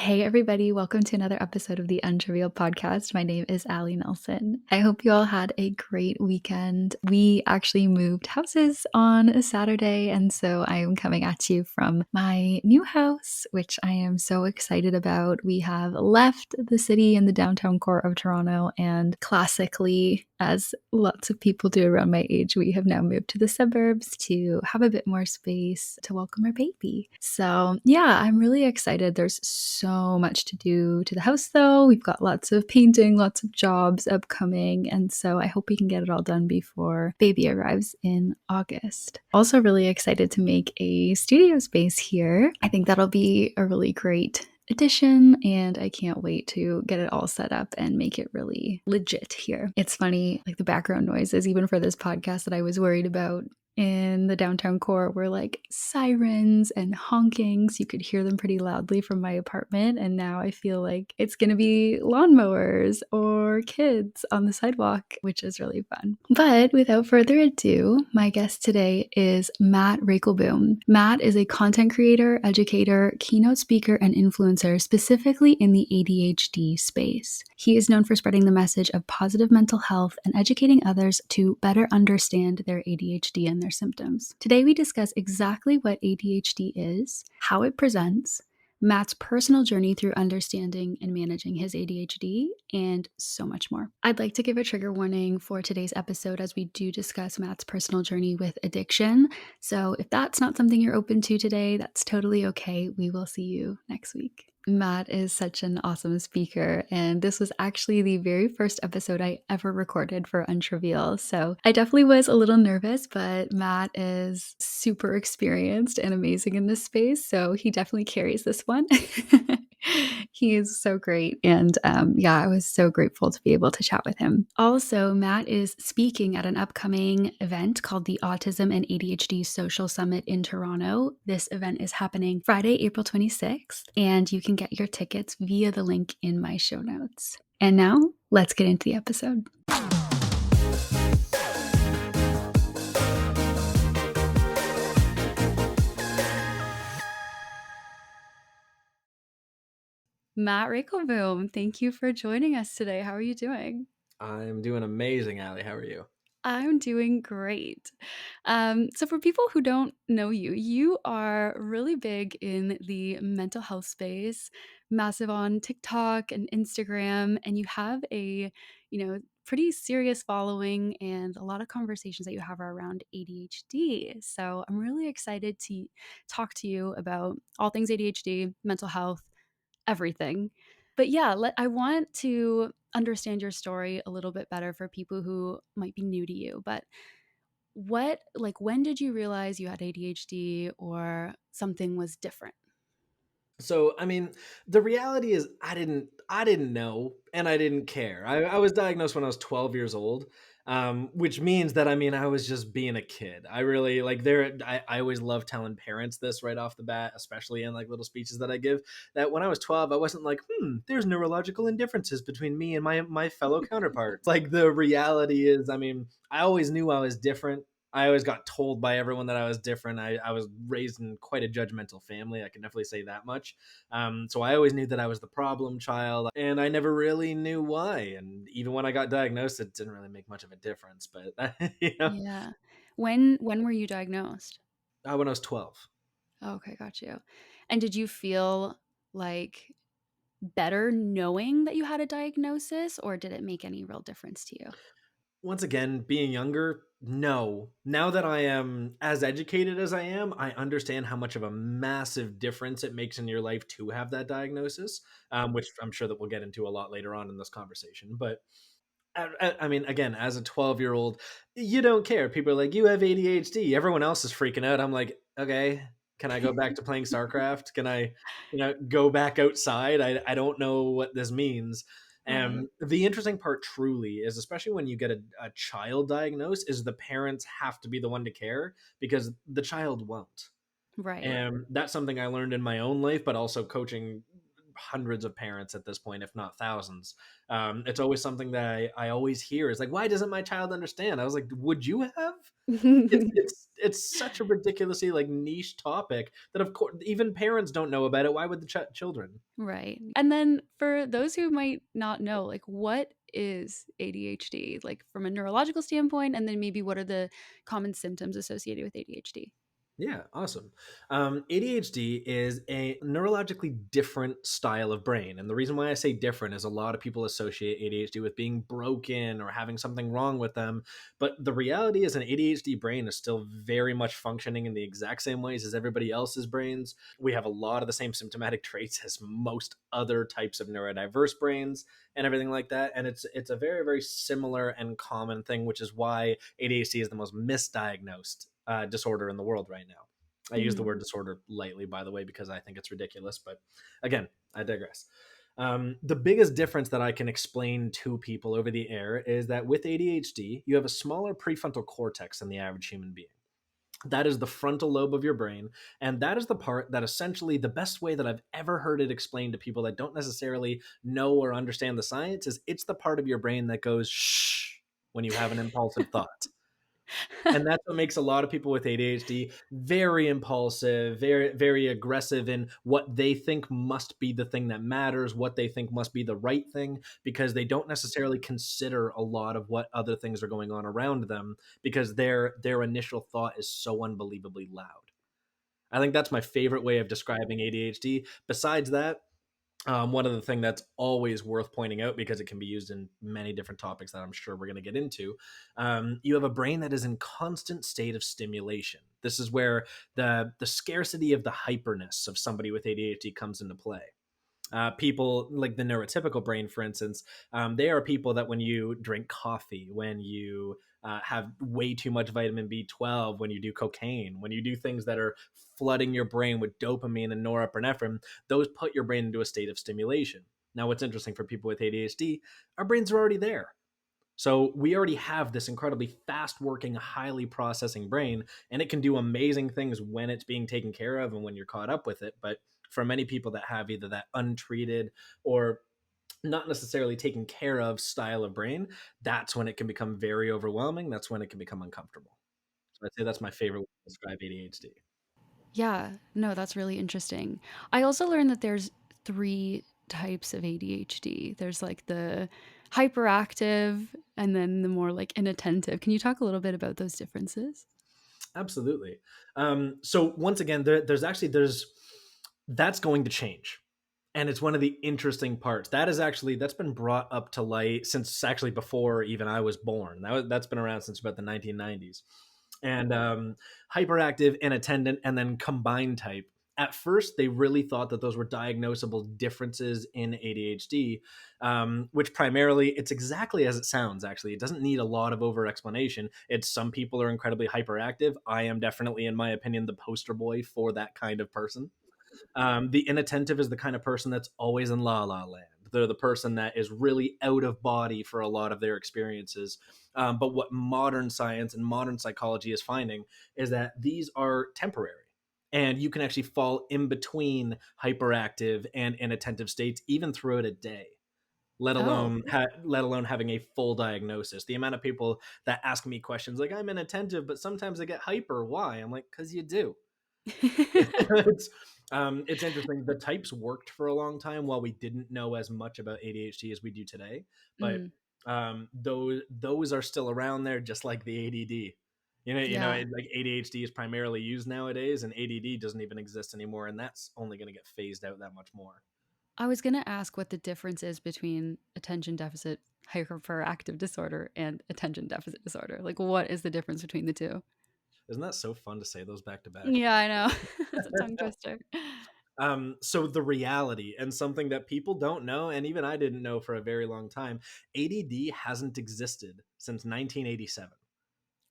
Hey, everybody, welcome to another episode of the Untrivial Podcast. My name is Allie Nelson. I hope you all had a great weekend. We actually moved houses on a Saturday, and so I am coming at you from my new house, which I am so excited about. We have left the city in the downtown core of Toronto, and classically, as lots of people do around my age, we have now moved to the suburbs to have a bit more space to welcome our baby. So, yeah, I'm really excited. There's so much to do to the house, though. We've got lots of painting, lots of jobs upcoming, and so I hope we can get it all done before baby arrives in August. Also, really excited to make a studio space here. I think that'll be a really great addition, and I can't wait to get it all set up and make it really legit here. It's funny, like the background noises, even for this podcast, that I was worried about in the downtown core were like sirens and honkings. You could hear them pretty loudly from my apartment, and now I feel like it's gonna be lawnmowers or kids on the sidewalk, which is really fun. But without further ado, my guest today is Matt Raekelboom. Matt is a content creator, educator, keynote speaker, and influencer specifically in the ADHD space. He is known for spreading the message of positive mental health and educating others to better understand their ADHD and their symptoms. Today, we discuss exactly what ADHD is, how it presents, Matt's personal journey through understanding and managing his ADHD, and so much more. I'd like to give a trigger warning for today's episode as we do discuss Matt's personal journey with addiction. So if that's not something you're open to today, that's totally okay. We will see you next week. Matt is such an awesome speaker, and this was actually the very first episode I ever recorded for Untrivial, so I definitely was a little nervous, but Matt is super experienced and amazing in this space, so he definitely carries this one. He is so great, and I was so grateful to be able to chat with him. Also, Matt is speaking at an upcoming event called the Autism and ADHD Social Summit in Toronto. This event is happening Friday, April 26th, and you can get your tickets via the link in my show notes. And now, let's get into the episode. Matt Raekelboom, thank you for joining us today. How are you doing? I'm doing amazing, Allie. How are you? I'm doing great. So for people who don't know you, you are really big in the mental health space, massive on TikTok and Instagram, and you have a, pretty serious following and a lot of conversations that you have are around ADHD. So I'm really excited to talk to you about all things ADHD, mental health, everything. But yeah, I want to understand your story a little bit better for people who might be new to you. But when did you realize you had ADHD or something was different? So, the reality is I didn't know and I didn't care. I was diagnosed when I was 12 years old, which means that I was just being a kid. I really like I always love telling parents this right off the bat, especially in like little speeches that I give, that when I was 12, I wasn't like, there's neurological indifferences between me and my fellow counterparts. Like the reality is, I always knew I was different. I always got told by everyone that I was different. I was raised in quite a judgmental family. I can definitely say that much. So I always knew that I was the problem child, and I never really knew why. And even when I got diagnosed, it didn't really make much of a difference. But Yeah. When were you diagnosed? when I was 12. Okay, got you. And did you feel like better knowing that you had a diagnosis, or did it make any real difference to you? Once again, being younger, no. Now that I am as educated as I am, I understand how much of a massive difference it makes in your life to have that diagnosis, which I'm sure that we'll get into a lot later on in this conversation. But again, as a 12-year-old, you don't care. People are like, you have ADHD. Everyone else is freaking out. I'm like, okay, can I go back to playing StarCraft? Can I, go back outside? I don't know what this means. Right. And the interesting part truly is, especially when you get a child diagnosed, is the parents have to be the one to care because the child won't. Right. And that's something I learned in my own life, but also coaching hundreds of parents at this point, if not thousands. It's always something that I always hear is like, why doesn't my child understand? I was like, would you have? It's such a ridiculously like niche topic that of course even parents don't know about it. Why would the children? Right. And then for those who might not know, like what is ADHD, like from a neurological standpoint, and then maybe what are the common symptoms associated with ADHD? Yeah, awesome. ADHD is a neurologically different style of brain. And the reason why I say different is a lot of people associate ADHD with being broken or having something wrong with them. But the reality is, an ADHD brain is still very much functioning in the exact same ways as everybody else's brains. We have a lot of the same symptomatic traits as most other types of neurodiverse brains and everything like that. And it's a very, very similar and common thing, which is why ADHD is the most misdiagnosed disorder in the world right now. I use the Mhm. word disorder lightly, by the way, because I think it's ridiculous. But again, I digress. The biggest difference that I can explain to people over the air is that with ADHD, you have a smaller prefrontal cortex than the average human being. That is the frontal lobe of your brain. And that is the part that essentially the best way that I've ever heard it explained to people that don't necessarily know or understand the science is it's the part of your brain that goes shh when you have an impulsive thought. And that's what makes a lot of people with ADHD very impulsive, very, very aggressive in what they think must be the thing that matters, what they think must be the right thing, because they don't necessarily consider a lot of what other things are going on around them because their initial thought is so unbelievably loud. I think that's my favorite way of describing ADHD. Besides that, one of the things that's always worth pointing out because it can be used in many different topics that I'm sure we're going to get into. You have a brain that is in constant state of stimulation. This is where the scarcity of the hyperness of somebody with ADHD comes into play. People like the neurotypical brain, for instance, they are people that when you drink coffee, when you have way too much vitamin B12, when you do cocaine, when you do things that are flooding your brain with dopamine and norepinephrine, those put your brain into a state of stimulation. Now, what's interesting for people with ADHD, our brains are already there. So we already have this incredibly fast working, highly processing brain, and it can do amazing things when it's being taken care of and when you're caught up with it. But for many people that have either that untreated or not necessarily taken care of style of brain, that's when it can become very overwhelming. That's when it can become uncomfortable. So I'd say that's my favorite way to describe ADHD. Yeah, no, that's really interesting. I also learned that there's three types of ADHD. There's like the hyperactive and then the more like inattentive. Can you talk a little bit about those differences? Absolutely. So once again, there's that's going to change, and it's one of the interesting parts. That's been brought up to light since actually before even I was born. That's been around since about the 1990s. And hyperactive, inattendant, and then combined type. At first, they really thought that those were diagnosable differences in ADHD, which primarily it's exactly as it sounds. Actually, it doesn't need a lot of over explanation. It's some people are incredibly hyperactive. I am definitely, in my opinion, the poster boy for that kind of person. The inattentive is the kind of person that's always in la la land. They're the person that is really out of body for a lot of their experiences. But what modern science and modern psychology is finding is that these are temporary. And you can actually fall in between hyperactive and inattentive states even throughout a day, Oh. let alone having a full diagnosis. The amount of people that ask me questions like, I'm inattentive, but sometimes I get hyper. Why? I'm like, because you do. It's interesting. The types worked for a long time while we didn't know as much about ADHD as we do today. But Mm, those are still around there, just like the ADD. yeah. Like ADHD is primarily used nowadays, and ADD doesn't even exist anymore, and that's only going to get phased out that much more. I was going to ask what the difference is between attention deficit hyperactive disorder and attention deficit disorder. Like, what is the difference between the two? Isn't that so fun to say those back to back? Yeah, I know. It's a tongue twister. So the reality and something that people don't know, and even I didn't know for a very long time, ADD hasn't existed since 1987.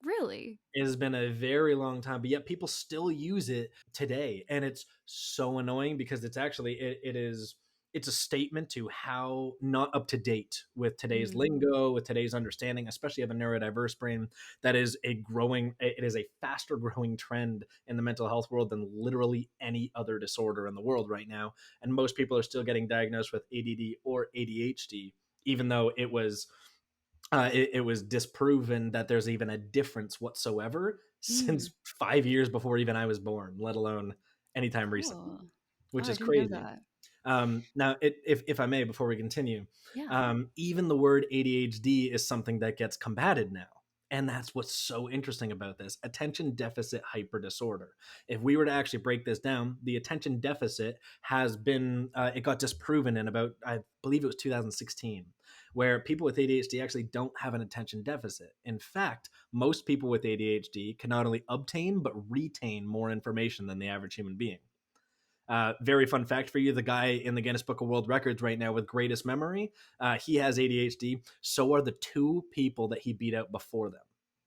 Really? It has been a very long time, but yet people still use it today, and it's so annoying because it's actually it is it's a statement to how not up to date with today's Mm. lingo, with today's understanding, especially of a neurodiverse brain. That is it is a faster growing trend in the mental health world than literally any other disorder in the world right now. And most people are still getting diagnosed with ADD or ADHD, even though it was disproven that there's even a difference whatsoever Mm. since 5 years before even I was born, let alone anytime recently, Cool. Oh, which I is didn't know crazy. that. Now, if I may, before we continue, Yeah. even the word ADHD is something that gets combated now. And that's what's so interesting about this attention deficit hyper disorder. If we were to actually break this down, the attention deficit has been, it got disproven in about, I believe it was 2016, where people with ADHD actually don't have an attention deficit. In fact, most people with ADHD can not only obtain, but retain more information than the average human being. Very fun fact for you: the guy in the Guinness Book of World Records right now with greatest memory, he has ADHD. So are the two people that he beat out before them.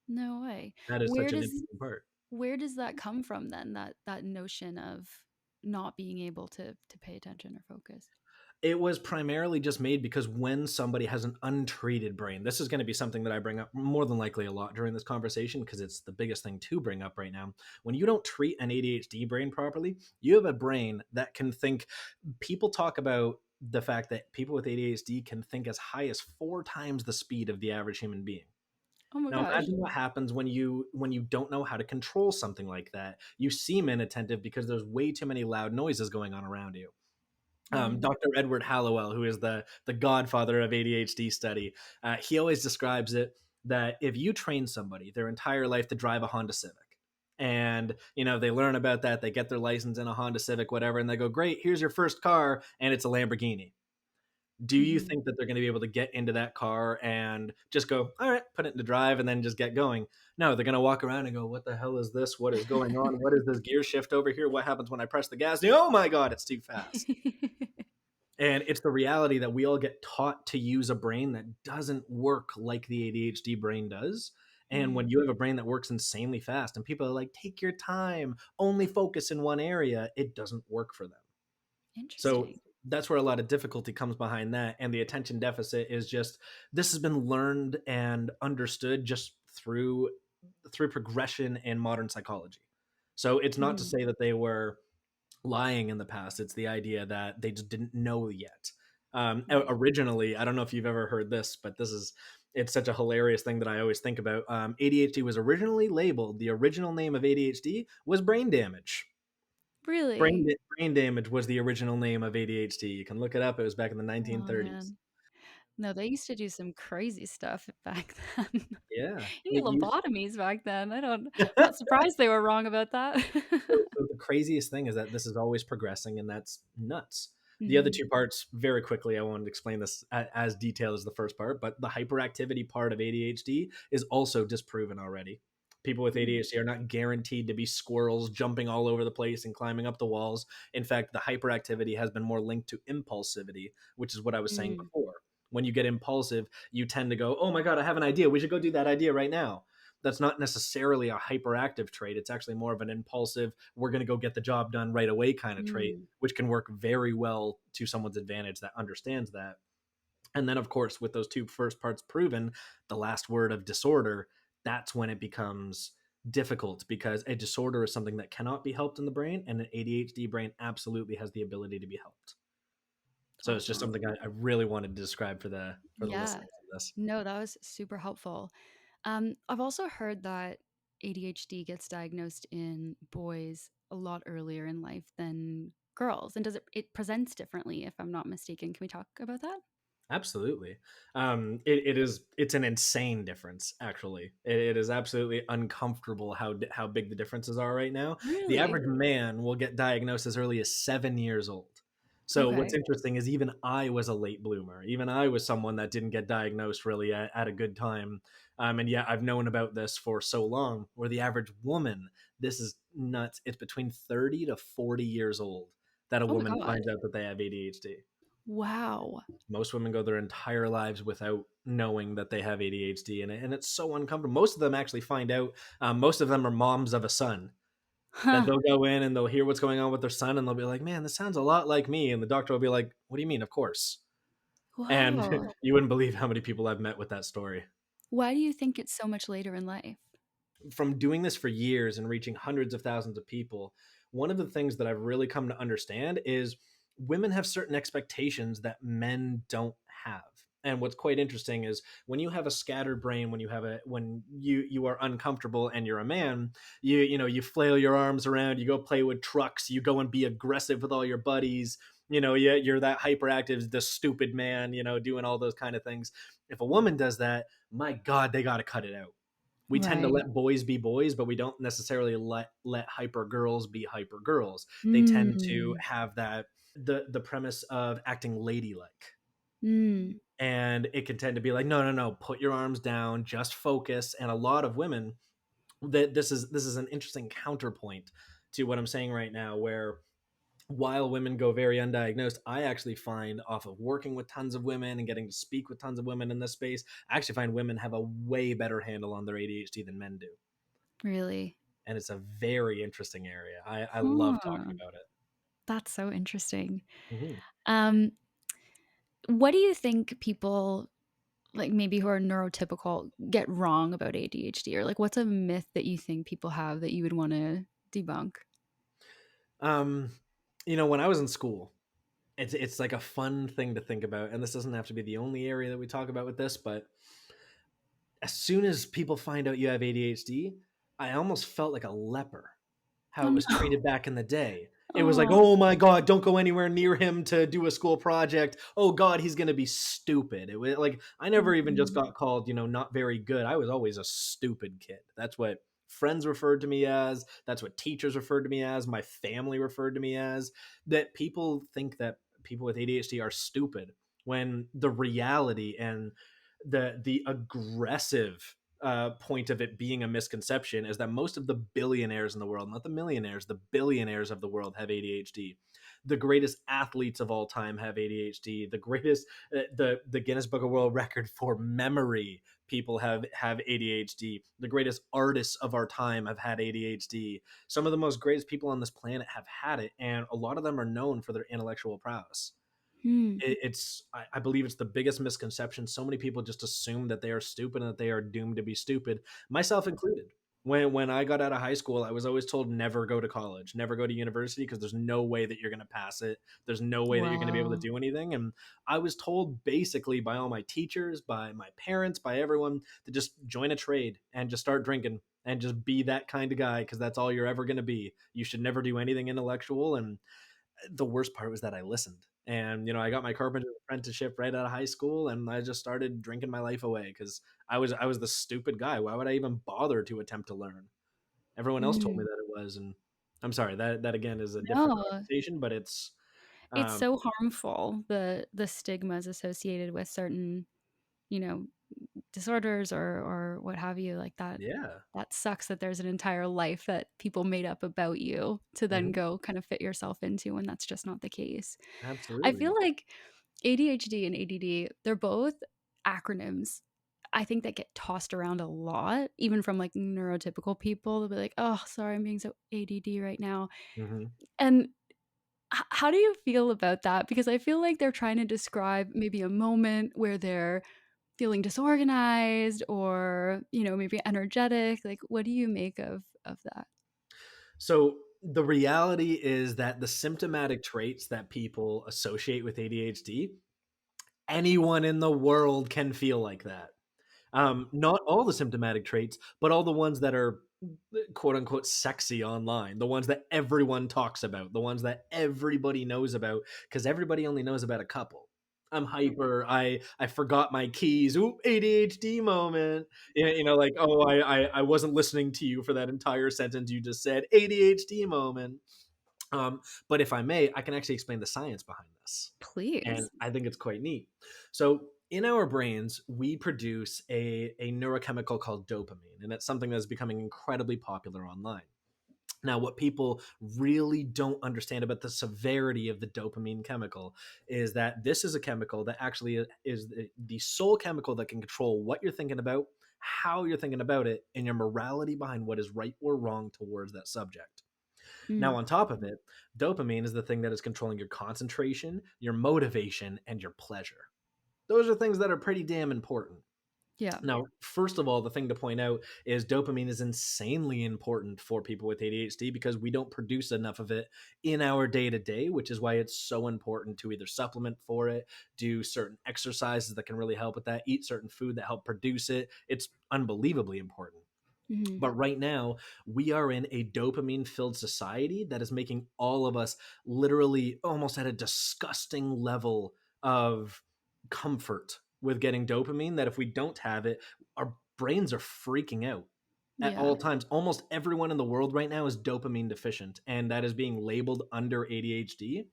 No way. That is Where such an does interesting part. where does that come from then? That notion of not being able to pay attention or focus? It was primarily just made because when somebody has an untreated brain, this is going to be something that I bring up more than likely a lot during this conversation because it's the biggest thing to bring up right now. When you don't treat an ADHD brain properly, you have a brain that can think. People talk about the fact that people with ADHD can think as high as 4 times the speed of the average human being. Oh my Now gosh. imagine what happens when you don't know how to control something like that. You seem inattentive because there's way too many loud noises going on around you. Mhm. Dr. Edward Hallowell, who is the godfather of ADHD study, he always describes it that if you train somebody their entire life to drive a Honda Civic, and they learn about that, they get their license in a Honda Civic, whatever, and they go, "Great, here's your first car," and it's a Lamborghini. Do you Mhm. think that they're going to be able to get into that car and just go, "All right, put it into drive," and then just get going? No, they're going to walk around and go, "What the hell is this? What is going on? What is this gear shift over here? What happens when I press the gas? Oh my God, it's too fast." And it's the reality that we all get taught to use a brain that doesn't work like the ADHD brain does. And when Mm. you have a brain that works insanely fast and people are like, take your time, only focus in one area, it doesn't work for them. So Interesting. that's where a lot of difficulty comes behind that. And the attention deficit is just, this has been learned and understood just through progression in modern psychology. So it's not to Mhm. say that they were lying in the past. It's the idea that they just didn't know yet. Right. Originally, I don't know if you've ever heard this, but it's such a hilarious thing that I always think about. ADHD was originally labeled, the original name of ADHD was brain damage. Really? Brain damage was the original name of ADHD. You can look it up. It was back in the Oh, 1930s. man. No, they used to do some crazy stuff back then. Yeah. You It get used lobotomies back then. I'm not surprised they were wrong about that. So the craziest thing is that this is always progressing, and that's nuts. The other Mhm. two parts, very quickly, I wanted to explain this as detailed as the first part, but the hyperactivity part of ADHD is also disproven already. People with Mm. ADHD are not guaranteed to be squirrels jumping all over the place and climbing up the walls. In fact, the hyperactivity has been more linked to impulsivity, which is what I was saying Mm. before. When you get impulsive, you tend to go, "Oh my God, I have an idea. We should go do that idea right now." That's not necessarily a hyperactive trait. It's actually more of an impulsive, we're going to go get the job done right away kind of trait, Mm. which can work very well to someone's advantage that understands that. And then, of course, with those two first parts proven, the last word of disorder, that's when it becomes difficult because a disorder is something that cannot be helped in the brain, and an ADHD brain absolutely has the ability to be helped. So it's just Awesome. something I really wanted to describe for the Yeah. listeners of this. No, that was super helpful. I've also heard that ADHD gets diagnosed in boys a lot earlier in life than girls. And it presents differently, if I'm not mistaken. Can we talk about that? Absolutely. It's an insane difference. Actually, it is absolutely uncomfortable how big the differences are right now. The Really? average man will get diagnosed as early as 7 years old. So what's Okay. interesting is even I was a late bloomer. Even I was someone that didn't get diagnosed really at a good time. And yet I've known about this for so long. Where the average woman, this is nuts. It's between 30 to 40 years old that a Oh my woman God. finds out that they have ADHD. Wow. Most women go their entire lives without knowing that they have ADHD, and it's so uncomfortable. Most of them actually find out. Most of them are moms of a son, that Huh. they'll go in and they'll hear what's going on with their son, and they'll be like, "Man, this sounds a lot like me." And the doctor will be like, "What do you mean? Of course." And Whoa. you wouldn't believe how many people I've met with that story. Why do you think it's so much later in life? From doing this for years and reaching hundreds of thousands of people, one of the things that I've really come to understand is women have certain expectations that men don't have. And what's quite interesting is when you have a scattered brain, when you are uncomfortable and you're a man, you flail your arms around, you go play with trucks, you go and be aggressive with all your buddies. You're that hyperactive, the stupid man, doing all those kind of things. If a woman does that, my God, they got to cut it out. We tend to Right. let boys be boys, but we don't necessarily let hyper girls be hyper girls. They tend to Mm. have that the premise of acting ladylike. Mm. And it can tend to be like, no, no, no, put your arms down, just focus. And a lot of women, that this is an interesting counterpoint to what I'm saying right now, where while women go very undiagnosed, I actually find, off of working with tons of women and getting to speak with tons of women in this space, I actually find women have a way better handle on their ADHD than men do. Really? And it's a very interesting area. I love talking Huh. about it. That's so interesting. Mhm. Um, what do you think people like maybe who are neurotypical get wrong about ADHD? Or like what's a myth that you think people have that you would want to debunk? Um, when I was in school, it's like a fun thing to think about, and this doesn't have to be the only area that we talk about with this, but as soon as people find out you have ADHD, I almost felt like a leper. How Oh it was no. treated back in the day. It was like, Oh. "Oh my god, don't go anywhere near him to do a school project. Oh god, he's gonna be stupid." It was like I never even just Mhm. got called, not very good. I was always a stupid kid. That's what friends referred to me as. That's what teachers referred to me as. My family referred to me as. That people think that people with ADHD are stupid when the reality and the aggressive point of it being a misconception is that most of the billionaires in the world, not the millionaires, the billionaires of the world have ADHD. The greatest athletes of all time have ADHD. The greatest, the Guinness Book of World Record for memory people have ADHD. The greatest artists of our time have had ADHD. Some of the most greatest people on this planet have had it, and a lot of them are known for their intellectual prowess. Hmm. I believe it's the biggest misconception. So many people just assume that they are stupid and that they are doomed to be stupid, myself included. When I got out of high school, I was always told never go to college, never go to university, because there's no way that you're going to pass it. There's no way that you're going to be able to Wow. do anything. And I was told basically by all my teachers, by my parents, by everyone, to just join a trade and just start drinking and just be that kind of guy, because that's all you're ever going to be. You should never do anything intellectual. And the worst part was that I listened. And I got my carpenter apprenticeship right out of high school, and I just started drinking my life away because I was the stupid guy. Why would I even bother to attempt to learn? Everyone else told me Mm. that it was, and I'm sorry, that again is a different No, conversation, but it's it's um, so harmful, the stigmas associated with certain, you know, disorders or what have you, like yeah, that sucks that there's an entire life that people made up about you to then hmm, go kind of fit yourself into when that's just not the case. I feel absolutely, like ADHD and ADD, they're both acronyms. I think that get tossed around a lot, even from like neurotypical people. They'll be like, "Oh, sorry, I'm being so ADD right now." hmm. And how do you feel about that? Because I feel like they're trying to describe maybe a moment where they're feeling disorganized or, maybe energetic. Like, what do you make of that? So the reality is that the symptomatic traits that people associate with ADHD, anyone in the world can feel like that. Not all the symptomatic traits, but all the ones that are quote unquote sexy online, the ones that everyone talks about, the ones that everybody knows about, because everybody only knows about a couple. I'm hyper. I forgot my keys. Ooh, ADHD moment. Like, oh, I wasn't listening to you for that entire sentence you just said. ADHD moment. But if I may, I can actually explain the science behind this. And Please. I think it's quite neat. So, in our brains, we produce a neurochemical called dopamine, and it's something that's becoming incredibly popular online. Now, what people really don't understand about the severity of the dopamine chemical is that this is a chemical that actually is the sole chemical that can control what you're thinking about, how you're thinking about it, and your morality behind what is right or wrong towards that subject. Now, Mm. on top of it, dopamine is the thing that is controlling your concentration, your motivation, and your pleasure. Those are things that are pretty damn important. Yeah. Now, first of all, the thing to point out is dopamine is insanely important for people with ADHD because we don't produce enough of it in our day to day, which is why it's so important to either supplement for it, do certain exercises that can really help with that, eat certain food that help produce it. It's unbelievably important. Mhm. But right now, we are in a dopamine filled society that is making all of us literally almost at a disgusting level of comfort with getting dopamine. That if we don't have it, our brains are freaking out at Yeah. all times. Almost everyone in the world right now is dopamine deficient, and that is being labeled under ADHD.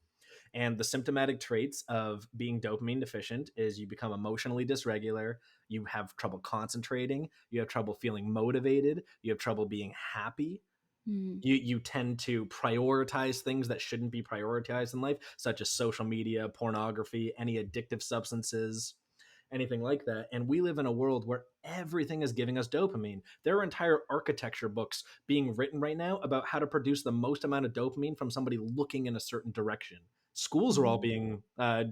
And the symptomatic traits of being dopamine deficient is you become emotionally dysregular, you have trouble concentrating, you have trouble feeling motivated, you have trouble being happy. Mhm. You tend to prioritize things that shouldn't be prioritized in life, such as social media, pornography, any addictive substances, anything like that. And we live in a world where everything is giving us dopamine. There are entire architecture books being written right now about how to produce the most amount of dopamine from somebody looking in a certain direction. Schools are all Mhm. being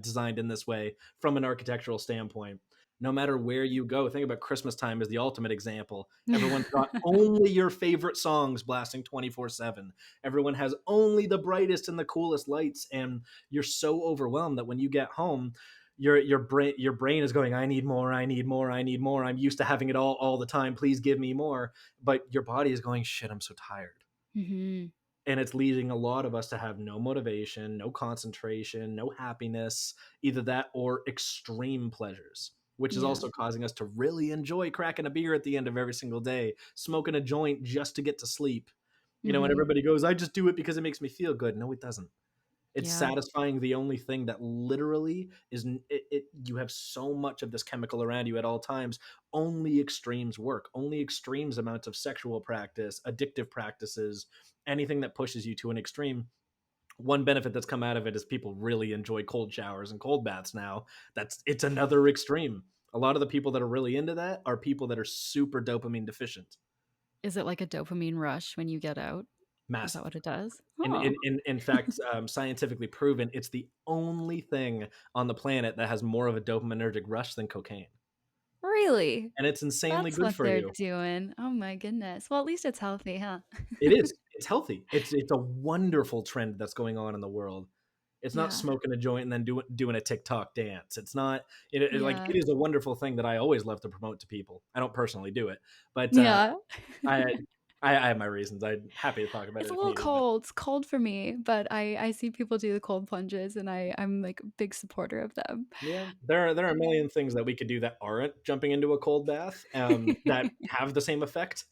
designed in this way from an architectural standpoint. No matter where you go, think about Christmas time as the ultimate example. Everyone's got only your favorite songs blasting 24/7. Everyone has only the brightest and the coolest lights, and you're so overwhelmed that when you get home, your brain is going, I need more, I need more, I need more. I'm used to having it all the time. Please give me more. But your body is going, shit, I'm so tired. Mhm. And it's leading a lot of us to have no motivation, no concentration, no happiness, either that or extreme pleasures, which is Yeah. also causing us to really enjoy cracking a beer at the end of every single day, smoking a joint just to get to sleep. And Mhm. everybody goes, I just do it because it makes me feel good. No, it doesn't. It's Yeah. satisfying the only thing that literally is you have so much of this chemical around you at all times. Only extremes work. Only extremes amounts of sexual practice, addictive practices, anything that pushes you to an extreme. One benefit that's come out of it is people really enjoy cold showers and cold baths now. It's another extreme. A lot of the people that are really into that are people that are super dopamine deficient. Is it like a dopamine rush when you get out? Is that Massive. what it does? In Oh, in in in fact, scientifically proven, it's the only thing on the planet that has more of a dopaminergic rush than cocaine, really? and it's insanely That's good what for they're you. doing. Oh my goodness. Well, at least it's healthy, huh? It is. It's healthy. It's a wonderful trend that's going on in the world. It's not Yeah. smoking a joint and then doing a TikTok dance. It's not like, Yeah. it is a wonderful thing that I always love to promote to people. I don't personally do it, but, Yeah. I I have my reasons. I'm happy to talk about It's it a if little needed, but cold. It's cold for me, but I see people do the cold plunges and I'm like a big supporter of them. yeah, there are a million things that we could do that aren't jumping into a cold bath, that have the same effect,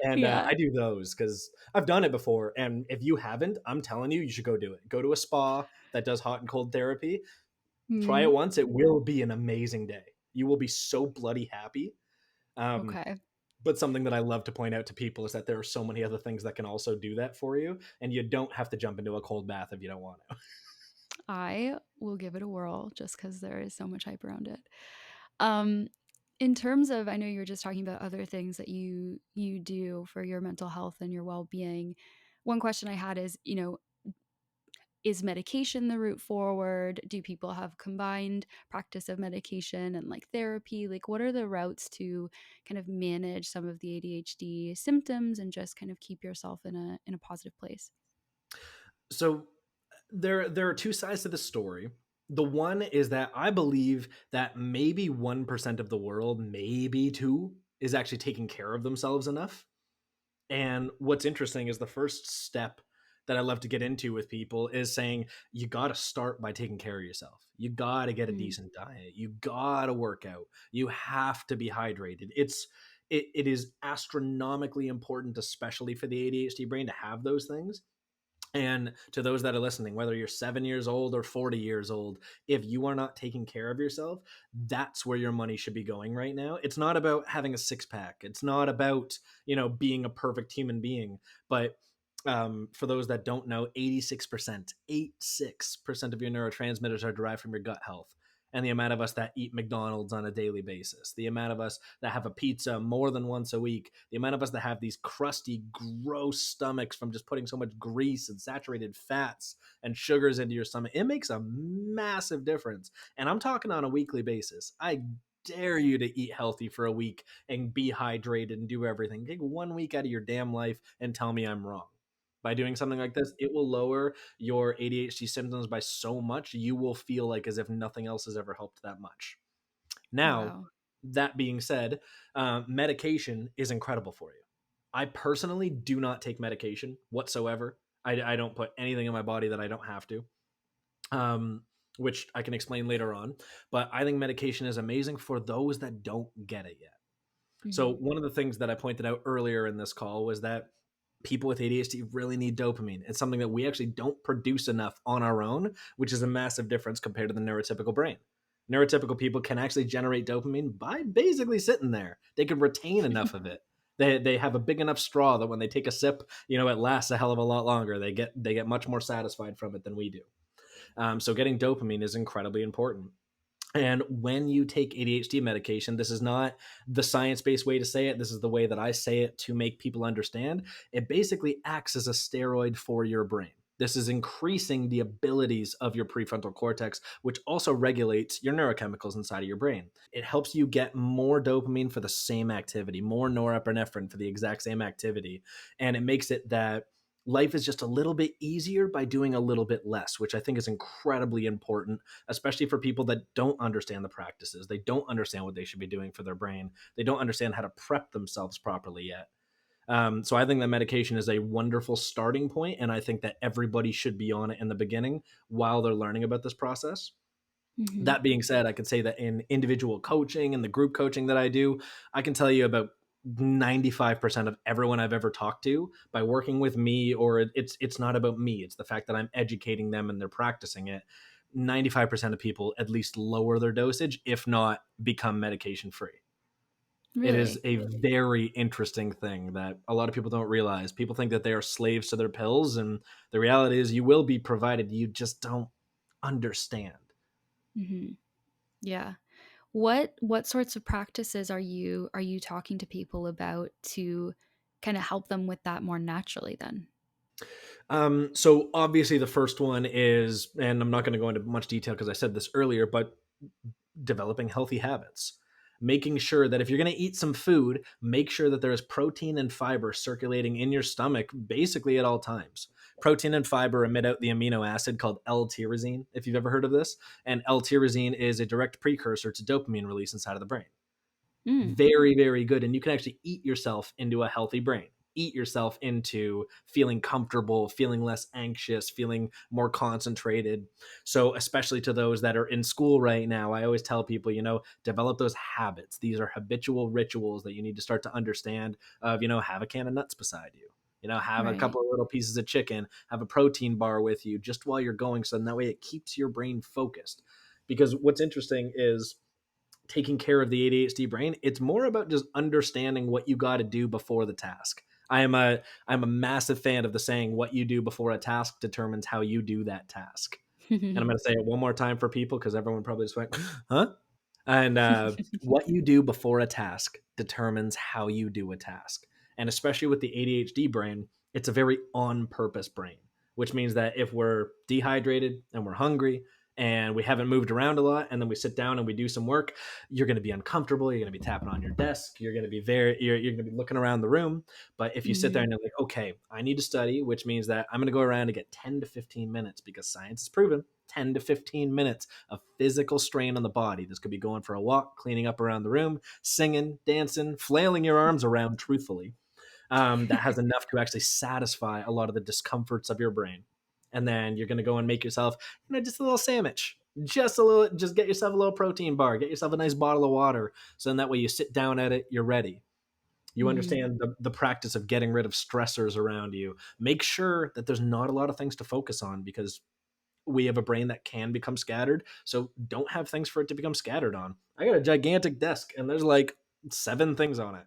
and, Yeah. I do those because I've done it before, and if you haven't, I'm telling you, you should go do it. Go to a spa that does hot and cold therapy. Try it Mm, once, it will be an amazing day. You will be so bloody happy, um, okay. but something that I love to point out to people is that there are so many other things that can also do that for you, and you don't have to jump into a cold bath if you don't want to. I will give it a whirl just because there is so much hype around it. Um, in terms of, I know you were just talking about other things that you do for your mental health and your well-being. One question I had is, is medication the route forward? Do people have combined practice of medication and like therapy? Like, what are the routes to kind of manage some of the ADHD symptoms and just kind of keep yourself in a positive place? So there are two sides to the story. The one is that I believe that maybe 1% of the world, maybe 2, is actually taking care of themselves enough. And what's interesting is the first step that I love to get into with people is saying you got to start by taking care of yourself. You got to get a Mm, decent diet. You got to work out. You have to be hydrated. It is astronomically important, especially for the ADHD brain, to have those things. And to those that are listening, whether you're 7 years old or 40 years old, if you are not taking care of yourself, that's where your money should be going right now. It's not about having a six pack. It's not about, being a perfect human being. But for those that don't know, 86% of your neurotransmitters are derived from your gut health. and the amount of us that eat McDonald's on a daily basis, the amount of us that have a pizza more than once a week, the amount of us that have these crusty, gross stomachs from just putting so much grease and saturated fats and sugars into your stomach, it makes a massive difference. And I'm talking on a weekly basis. I dare you to eat healthy for a week and be hydrated and do everything. Take 1 week out of your damn life and tell me I'm wrong. By doing something like this, it will lower your ADHD symptoms by so much, you will feel like as if nothing else has ever helped that much. Now, Wow. that being said, medication is incredible for you. I personally do not take medication whatsoever. I don't put anything in my body that I don't have to, um, which I can explain later on. But I think medication is amazing for those that don't get it yet. So Mhm. one of the things that I pointed out earlier in this call was that people with ADHD really need dopamine. It's something that we actually don't produce enough on our own, which is a massive difference compared to the neurotypical brain. Neurotypical people can actually generate dopamine by basically sitting there. They can retain enough of it. They have a big enough straw that when they take a sip, it lasts a hell of a lot longer. They get much more satisfied from it than we do. So getting dopamine is incredibly important. And when you take ADHD medication, this is not the science based way to say it. This is the way that I say it to make people understand. It basically acts as a steroid for your brain. This is increasing the abilities of your prefrontal cortex, which also regulates your neurochemicals inside of your brain. It helps you get more dopamine for the same activity, more norepinephrine for the exact same activity. And it makes it that life is just a little bit easier by doing a little bit less, which I think is incredibly important, especially for people that don't understand the practices. They don't understand what they should be doing for their brain. They don't understand how to prep themselves properly yet. So I think that medication is a wonderful starting point, and I think that everybody should be on it in the beginning while they're learning about this process. Mhm. That being said, I could say that in individual coaching and the group coaching that I do, I can tell you about 95% of everyone I've ever talked to by working with me, or it's not about me, it's the fact that I'm educating them and they're practicing it. 95% of people at least lower their dosage, if not become medication free. It is Really? a very interesting thing that a lot of people don't realize. People think that they are slaves to their pills, and the reality is you will be, provided you just don't understand. Mhm. Yeah. What sorts of practices are you talking to people about to kind of help them with that more naturally then? So obviously the first one is, and I'm not going to go into much detail because I said this earlier, but developing healthy habits. Making sure that if you're going to eat some food, make sure that there is protein and fiber circulating in your stomach basically at all times. Protein and fiber emit out the amino acid called L-tyrosine, if you've ever heard of this. And L-tyrosine is a direct precursor to dopamine release inside of the brain. Mm. Very, very good. And you can actually eat yourself into a healthy brain. Eat yourself into feeling comfortable, feeling less anxious, feeling more concentrated. So, especially to those that are in school right now, I always tell people, develop those habits. These are habitual rituals that you need to start to understand of, have a can of nuts beside you. Have a Right. couple of little pieces of chicken, have a protein bar with you just while you're going. So, that way it keeps your brain focused. Because what's interesting is taking care of the ADHD brain, it's more about just understanding what you got to do before the task. I'm a massive fan of the saying, what you do before a task determines how you do that task. And I'm going to say it one more time for people because everyone probably just went, huh? And what you do before a task determines how you do a task. And especially with the ADHD brain, it's a very on purpose brain, which means that if we're dehydrated and we're hungry and we haven't moved around a lot, and then we sit down and we do some work, you're going to be uncomfortable. You're going to be tapping on your desk. You're going to be you're going to be looking around the room. But if you sit there Mhm. and you're like, okay, I need to study, which means that I'm going to go around and get 10 to 15 minutes because science has proven 10 to 15 minutes of physical strain on the body. This could be going for a walk, cleaning up around the room, singing, dancing, flailing your arms around, truthfully. That has enough to actually satisfy a lot of the discomforts of your brain. And then you're going to go and make yourself, just a little sandwich, just get yourself a little protein bar, get yourself a nice bottle of water. So then that way you sit down at it, you're ready. You Mhm. understand the practice of getting rid of stressors around you. Make sure that there's not a lot of things to focus on because we have a brain that can become scattered. So don't have things for it to become scattered on. I got a gigantic desk and there's like 7 things on it.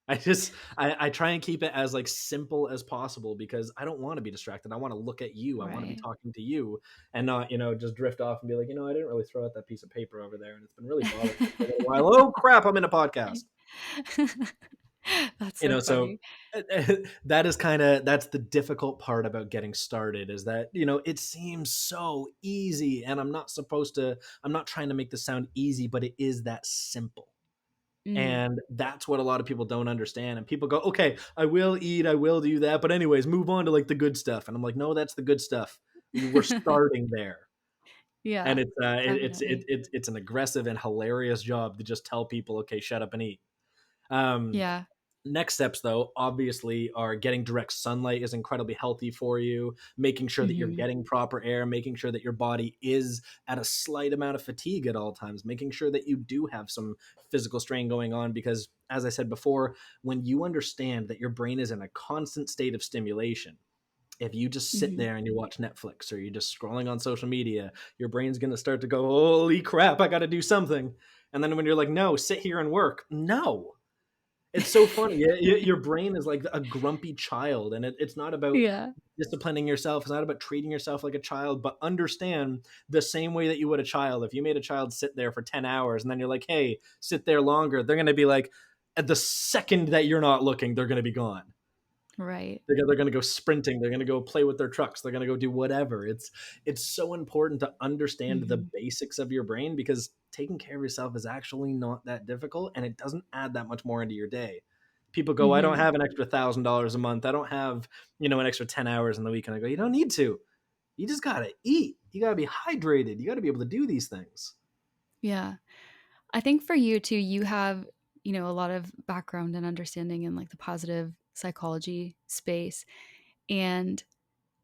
I try and keep it as like simple as possible because I don't want to be distracted. I want to look at you. I want to be Right. talking to you and not, just drift off and be like, I didn't really throw out that piece of paper over there and it's been really bothering me for a little while. Oh crap, I'm in a podcast. That's so So funny. that's the difficult part about getting started is that, it seems so easy and I'm not trying to make this sound easy, but it is that simple. Mm. And that's what a lot of people don't understand. And people go, okay, I will eat, I will do that. But, anyways, move on to like the good stuff. And I'm like, no, that's the good stuff. We're starting there. And Yeah, definitely. it's an aggressive and hilarious job to just tell people, okay, shut up and eat. Um, Yeah. Next steps, though, obviously, are getting direct sunlight is incredibly healthy for you, making sure that you're Mhm. getting proper air, making sure that your body is at a slight amount of fatigue at all times, making sure that you do have some physical strain going on. Because, as I said before, when you understand that your brain is in a constant state of stimulation, if you just sit Mhm. there and you watch Netflix or you're just scrolling on social media, your brain's going to start to go, holy crap, I got to do something. And then when you're like, no, sit here and work, no, it's so funny. Your brain is like a grumpy child, and it's not about Yeah. disciplining yourself. It's not about treating yourself like a child, but understand the same way that you would a child. If you made a child sit there for 10 hours and then you're like, hey, sit there longer, they're going to be like, at the second that you're not looking, they're going to be gone. Right. They're going to go sprinting. They're going to go play with their trucks. They're going to go do whatever. It's so important to understand the Mhm. basics of your brain because taking care of yourself is actually not that difficult and it doesn't add that much more into your day. People go, I don't Mhm. have an extra $1,000 a month. I don't have, an extra 10 hours in the week. And I go, you don't need to. You just got to eat. You got to be hydrated. You got to be able to do these things. Yeah. I think for you too, you have, a lot of background and understanding in like the positive psychology space. And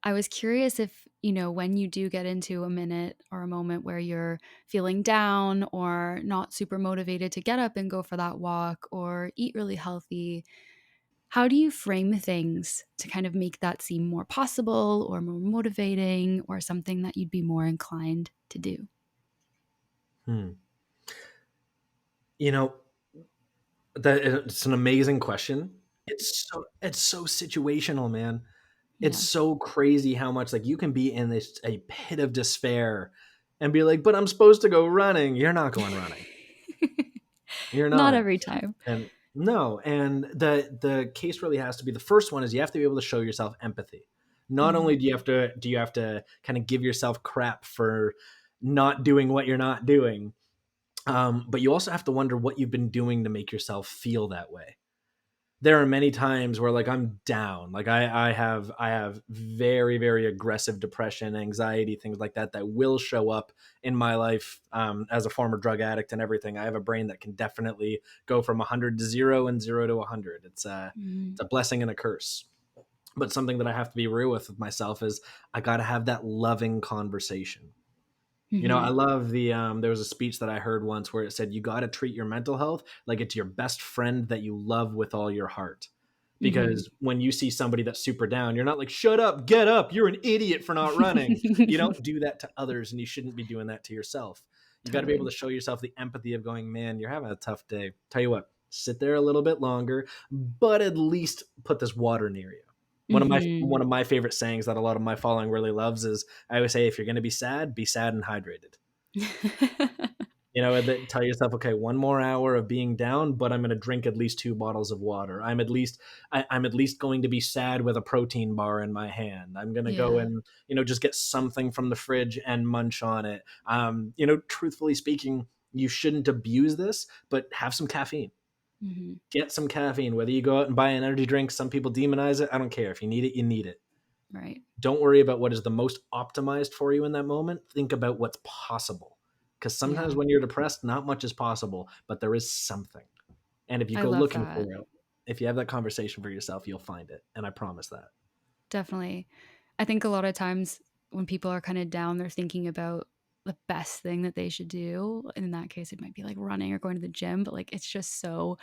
I was curious if, when you do get into a minute or a moment where you're feeling down or not super motivated to get up and go for that walk or eat really healthy, how do you frame things to kind of make that seem more possible or more motivating or something that you'd be more inclined to do? Hmm. You know, that it's an amazing question. It's so situational, man. It's Yeah. so crazy how much like you can be in this a pit of despair and be like, "But I'm supposed to go running." You're not going running. You're Not not. every time. And no, and the case really has to be the first one is you have to be able to show yourself empathy. Not Mhm. only do you have to kind of give yourself crap for not doing what you're not doing, but you also have to wonder what you've been doing to make yourself feel that way. There are many times where like I'm down, like I have very very aggressive depression, anxiety, things like that that will show up in my life, as a former drug addict and everything. I have a brain that can definitely go from 100 to 0 and 0 to 100. It's Mhm. a blessing and a curse, but something that I have to be real with myself is I got to have that loving conversation. I Mhm. love there was a speech that I heard once where it said, you got to treat your mental health like it's your best friend that you love with all your heart. Mhm. Because when you see somebody that's super down, you're not like, shut up, get up, you're an idiot for not running. You don't do that to others, and you shouldn't be doing that to yourself. You got to be able Totally. to show yourself the empathy of going, man, you're having a tough day. Tell you what, sit there a little bit longer, but at least put this water near you. One Mhm. of my favorite sayings that a lot of my following really loves is I always say, if you're going to be sad and hydrated. Tell yourself, okay, one more hour of being down, but I'm going to drink at least 2 bottles of water. I'm at least going to be sad with a protein bar in my hand. I'm going to go Yeah. and just get something from the fridge and munch on it. Truthfully speaking, you shouldn't abuse this, but have some caffeine. Mhm. Get some caffeine. Whether you go out and buy an energy drink, some people demonize it. I don't care. If you need it, you need it. Right. Don't worry about what is the most optimized for you in that moment. Think about what's possible. Because sometimes Yeah. when you're depressed, not much is possible, but there is something. And if you I go love looking that. for it, if you have that conversation for yourself, you'll find it. And I promise that. Definitely. I think a lot of times when people are kind of down, they're thinking about the best thing that they should do. And in that case, it might be like running or going to the gym, but like it's just so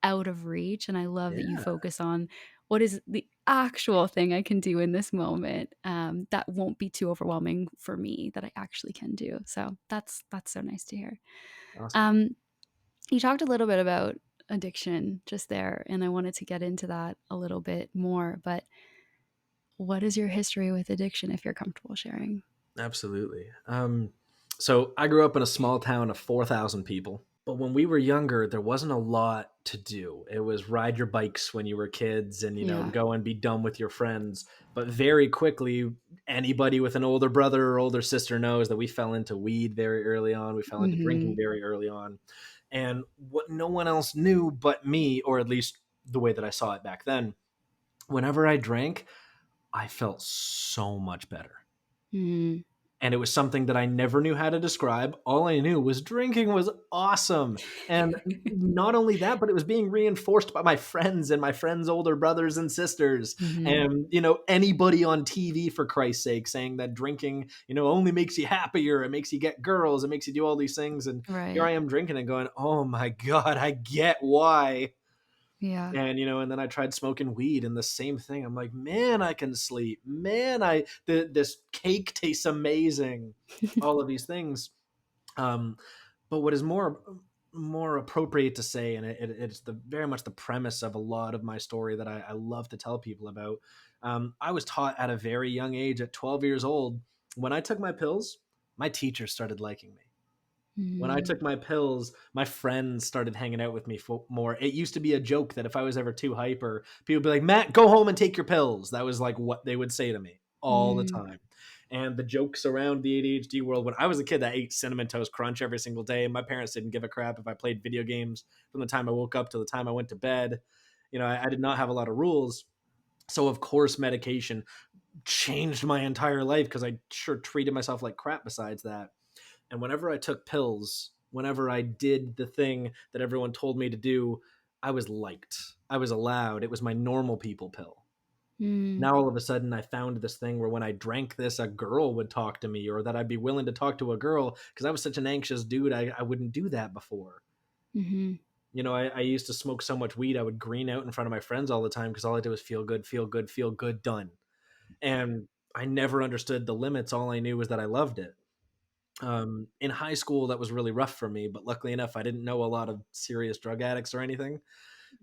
out of reach. And I love that you Yeah, focus on what is the actual thing I can do in this moment, that won't be too overwhelming for me that I actually can do. So that's so nice to hear. awesome. Um, you talked a little bit about addiction just there, and I wanted to get into that a little bit more. But what is your history with addiction, if you're comfortable sharing? Absolutely. So I grew up in a small town of 4,000 people. But when we were younger, there wasn't a lot to do. It was ride your bikes when you were kids and, Yeah. go and be dumb with your friends. But very quickly, anybody with an older brother or older sister knows that we fell into weed very early on. We fell into drinking Hmm. very early on. And what no one else knew but me, or at least the way that I saw it back then, whenever I drank, I felt so much better. Mm. And it was something that I never knew how to describe. All I knew was drinking was awesome. And not only that, but it was being reinforced by my friends and my friends' older brothers and sisters. Hmm. And, anybody on TV, for Christ's sake, saying that drinking, only makes you happier. It makes you get girls. It makes you do all these things. And here Right. I am drinking and going, oh my God, I get why. Yeah. And and then I tried smoking weed and the same thing. I'm like, man, I can sleep. Man, this cake tastes amazing. All of these things. Um, but what is more appropriate to say, and it's the very much the premise of a lot of my story that I love to tell people about. I was taught at a very young age, at 12 years old, when I took my pills, my teachers started liking me. When I Mm. took my pills, my friends started hanging out with me more. It used to be a joke that if I was ever too hyper, people would be like, Matt, go home and take your pills. That was like what they would say to me all the Mm. time. And the jokes around the ADHD world, when I was a kid that ate Cinnamon Toast Crunch every single day, my parents didn't give a crap if I played video games from the time I woke up to the time I went to bed. I did not have a lot of rules. So, of course, medication changed my entire life because I sure treated myself like crap besides that. And whenever I took pills, whenever I did the thing that everyone told me to do, I was liked. I was allowed. It was my normal people pill. Mm. Now all of a sudden I found this thing where when I drank this, a girl would talk to me, or that I'd be willing to talk to a girl because I was such an anxious dude. I wouldn't do that before. Hmm. I used to smoke so much weed, I would green out in front of my friends all the time because all I did was feel good, feel good, feel good, done. And I never understood the limits. All I knew was that I loved it. In high school, that was really rough for me, but luckily enough, I didn't know a lot of serious drug addicts or anything.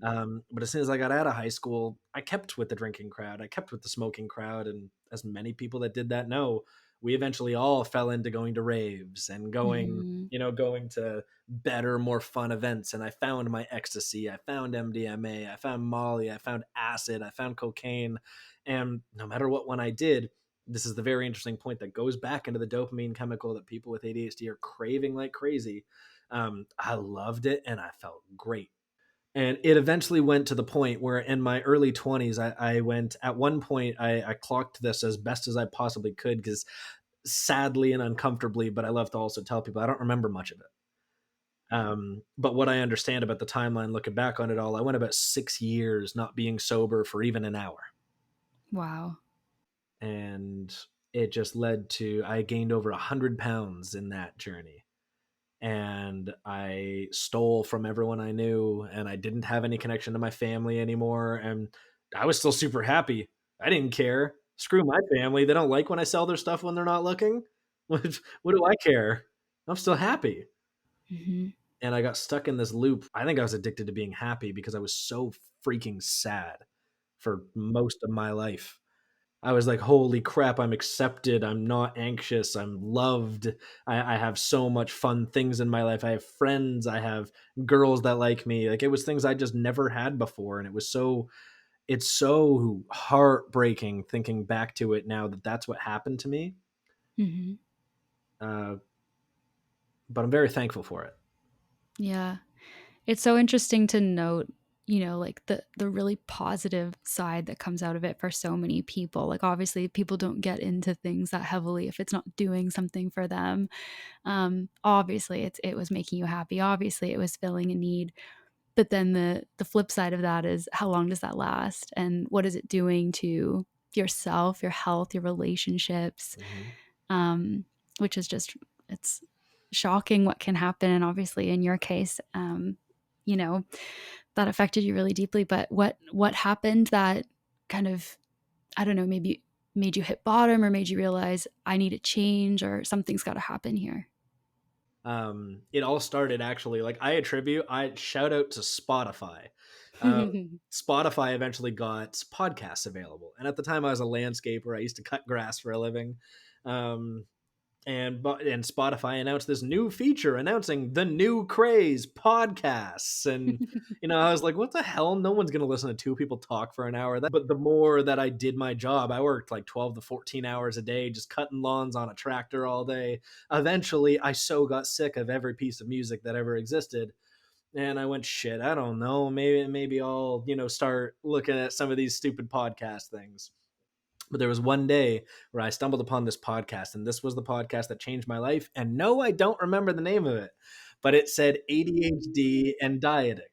But as soon as I got out of high school, I kept with the drinking crowd. I kept with the smoking crowd. And as many people that did that know, we eventually all fell into going to raves and Hmm. going to better, more fun events. And I found my ecstasy. I found MDMA. I found Molly. I found acid. I found cocaine. And no matter what one I did, this is the very interesting point that goes back into the dopamine chemical that people with ADHD are craving like crazy. I loved it and I felt great. And it eventually went to the point where in my early 20s, I went at one point, I clocked this as best as I possibly could because sadly and uncomfortably, but I love to also tell people I don't remember much of it. But what I understand about the timeline, looking back on it all, I went about 6 years not being sober for even an hour. Wow. And it just led to, I gained over 100 pounds in that journey. And I stole from everyone I knew, and I didn't have any connection to my family anymore. And I was still super happy. I didn't care. Screw my family. They don't like when I sell their stuff when they're not looking. What do I care? I'm still happy. Hmm. And I got stuck in this loop. I think I was addicted to being happy because I was so freaking sad for most of my life. I was like, holy crap, I'm accepted. I'm not anxious. I'm loved. I have so much fun things in my life. I have friends. I have girls that like me. Like it was things I just never had before. And it's so heartbreaking thinking back to it now that that's what happened to me. Hmm. Uh, but I'm very thankful for it. Yeah. It's so interesting to note, like the really positive side that comes out of it for so many people. Like obviously people don't get into things that heavily if it's not doing something for them. Obviously it was making you happy. Obviously it was filling a need. But then the flip side of that is how long does that last? And what is it doing to yourself, your health, your relationships? Mhm. um, which is just, it's shocking what can happen. And obviously, in your case, you know, that affected you really deeply. But what happened that kind of, I don't know, maybe made you hit bottom or made you realize I need a change or something's got to happen here? It all started actually, like, I shout out to Spotify. Um, Spotify eventually got podcasts available, and at the time I was a landscaper. I used to cut grass for a living. Um, and Spotify announced this new feature announcing the new craze podcasts, and I was like, what the hell, no one's going to listen to two people talk for an hour. But the more that I did my job, I worked like 12 to 14 hours a day just cutting lawns on a tractor all day. Eventually I so got sick of every piece of music that ever existed, and I went, shit, I don't know, maybe I'll start looking at some of these stupid podcast things. But there was one day where I stumbled upon this podcast, and this was the podcast that changed my life. And no, I don't remember the name of it, but it said ADHD and dieting.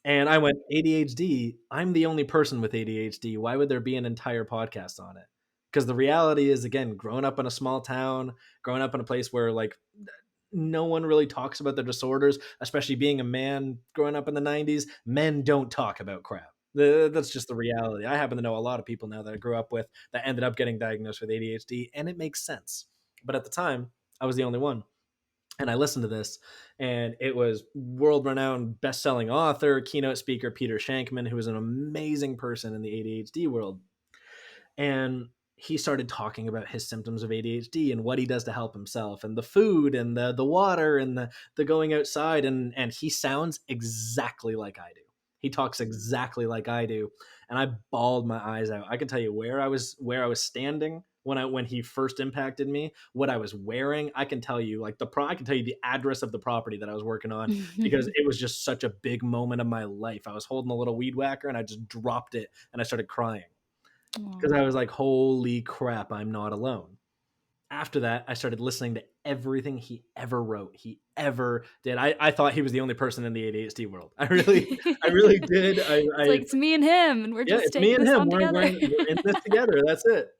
And I went, ADHD? I'm the only person with ADHD. Why would there be an entire podcast on it? Because the reality is, again, growing up in a small town, growing up in a place where, like, no one really talks about their disorders, especially being a man growing up in the 90s. Men don't talk about crap. That's just the reality. I happen to know a lot of people now that I grew up with that ended up getting diagnosed with ADHD, and it makes sense. But at the time, I was the only one. And I listened to this, and it was world renowned best selling author, keynote speaker Peter Shankman, who is an amazing person in the ADHD world. And he started talking about his symptoms of ADHD and what he does to help himself, and the food and the water and the going outside, and he sounds exactly like I do. He talks exactly like I do, and I bawled my eyes out. I can tell you where I was standing when he first impacted me, what I was wearing. I can tell you, like, I can tell you the address of the property that I was working on, because it was just such a big moment of my life. I was holding a little weed whacker and I just dropped it and I started crying because I Aw. was like, holy crap, I'm not alone. After that, I started listening to everything he ever wrote, he ever did. I thought he was the only person in the ADHD world. I really did. It's like, it's me and him, and we're Yeah, just it's me taking and this him. on together. We're in this together. That's it.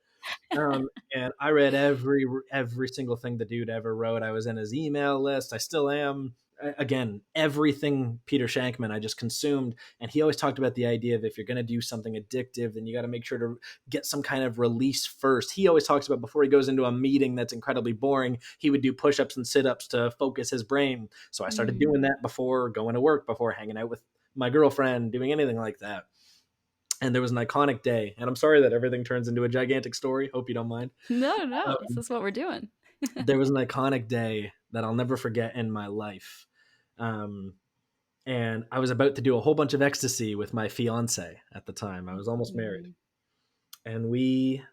And I read every single thing the dude ever wrote. I was in his email list. I still am. Again, everything Peter Shankman I just consumed. And he always talked about the idea of, if you're going to do something addictive, then you got to make sure to get some kind of release first. He always talks about, before he goes into a meeting that's incredibly boring, he would do push-ups and sit-ups to focus his brain. So I started Mm. doing that before going to work, before hanging out with my girlfriend, doing anything like that. And there was an iconic day, and I'm sorry that everything turns into a gigantic story. Hope you don't mind. No, no, this Um, is what we're doing. there was an iconic day that I'll never forget in my life. Um, and I was about to do a whole bunch of ecstasy with my fiance at the time. I was almost married. Mm. And we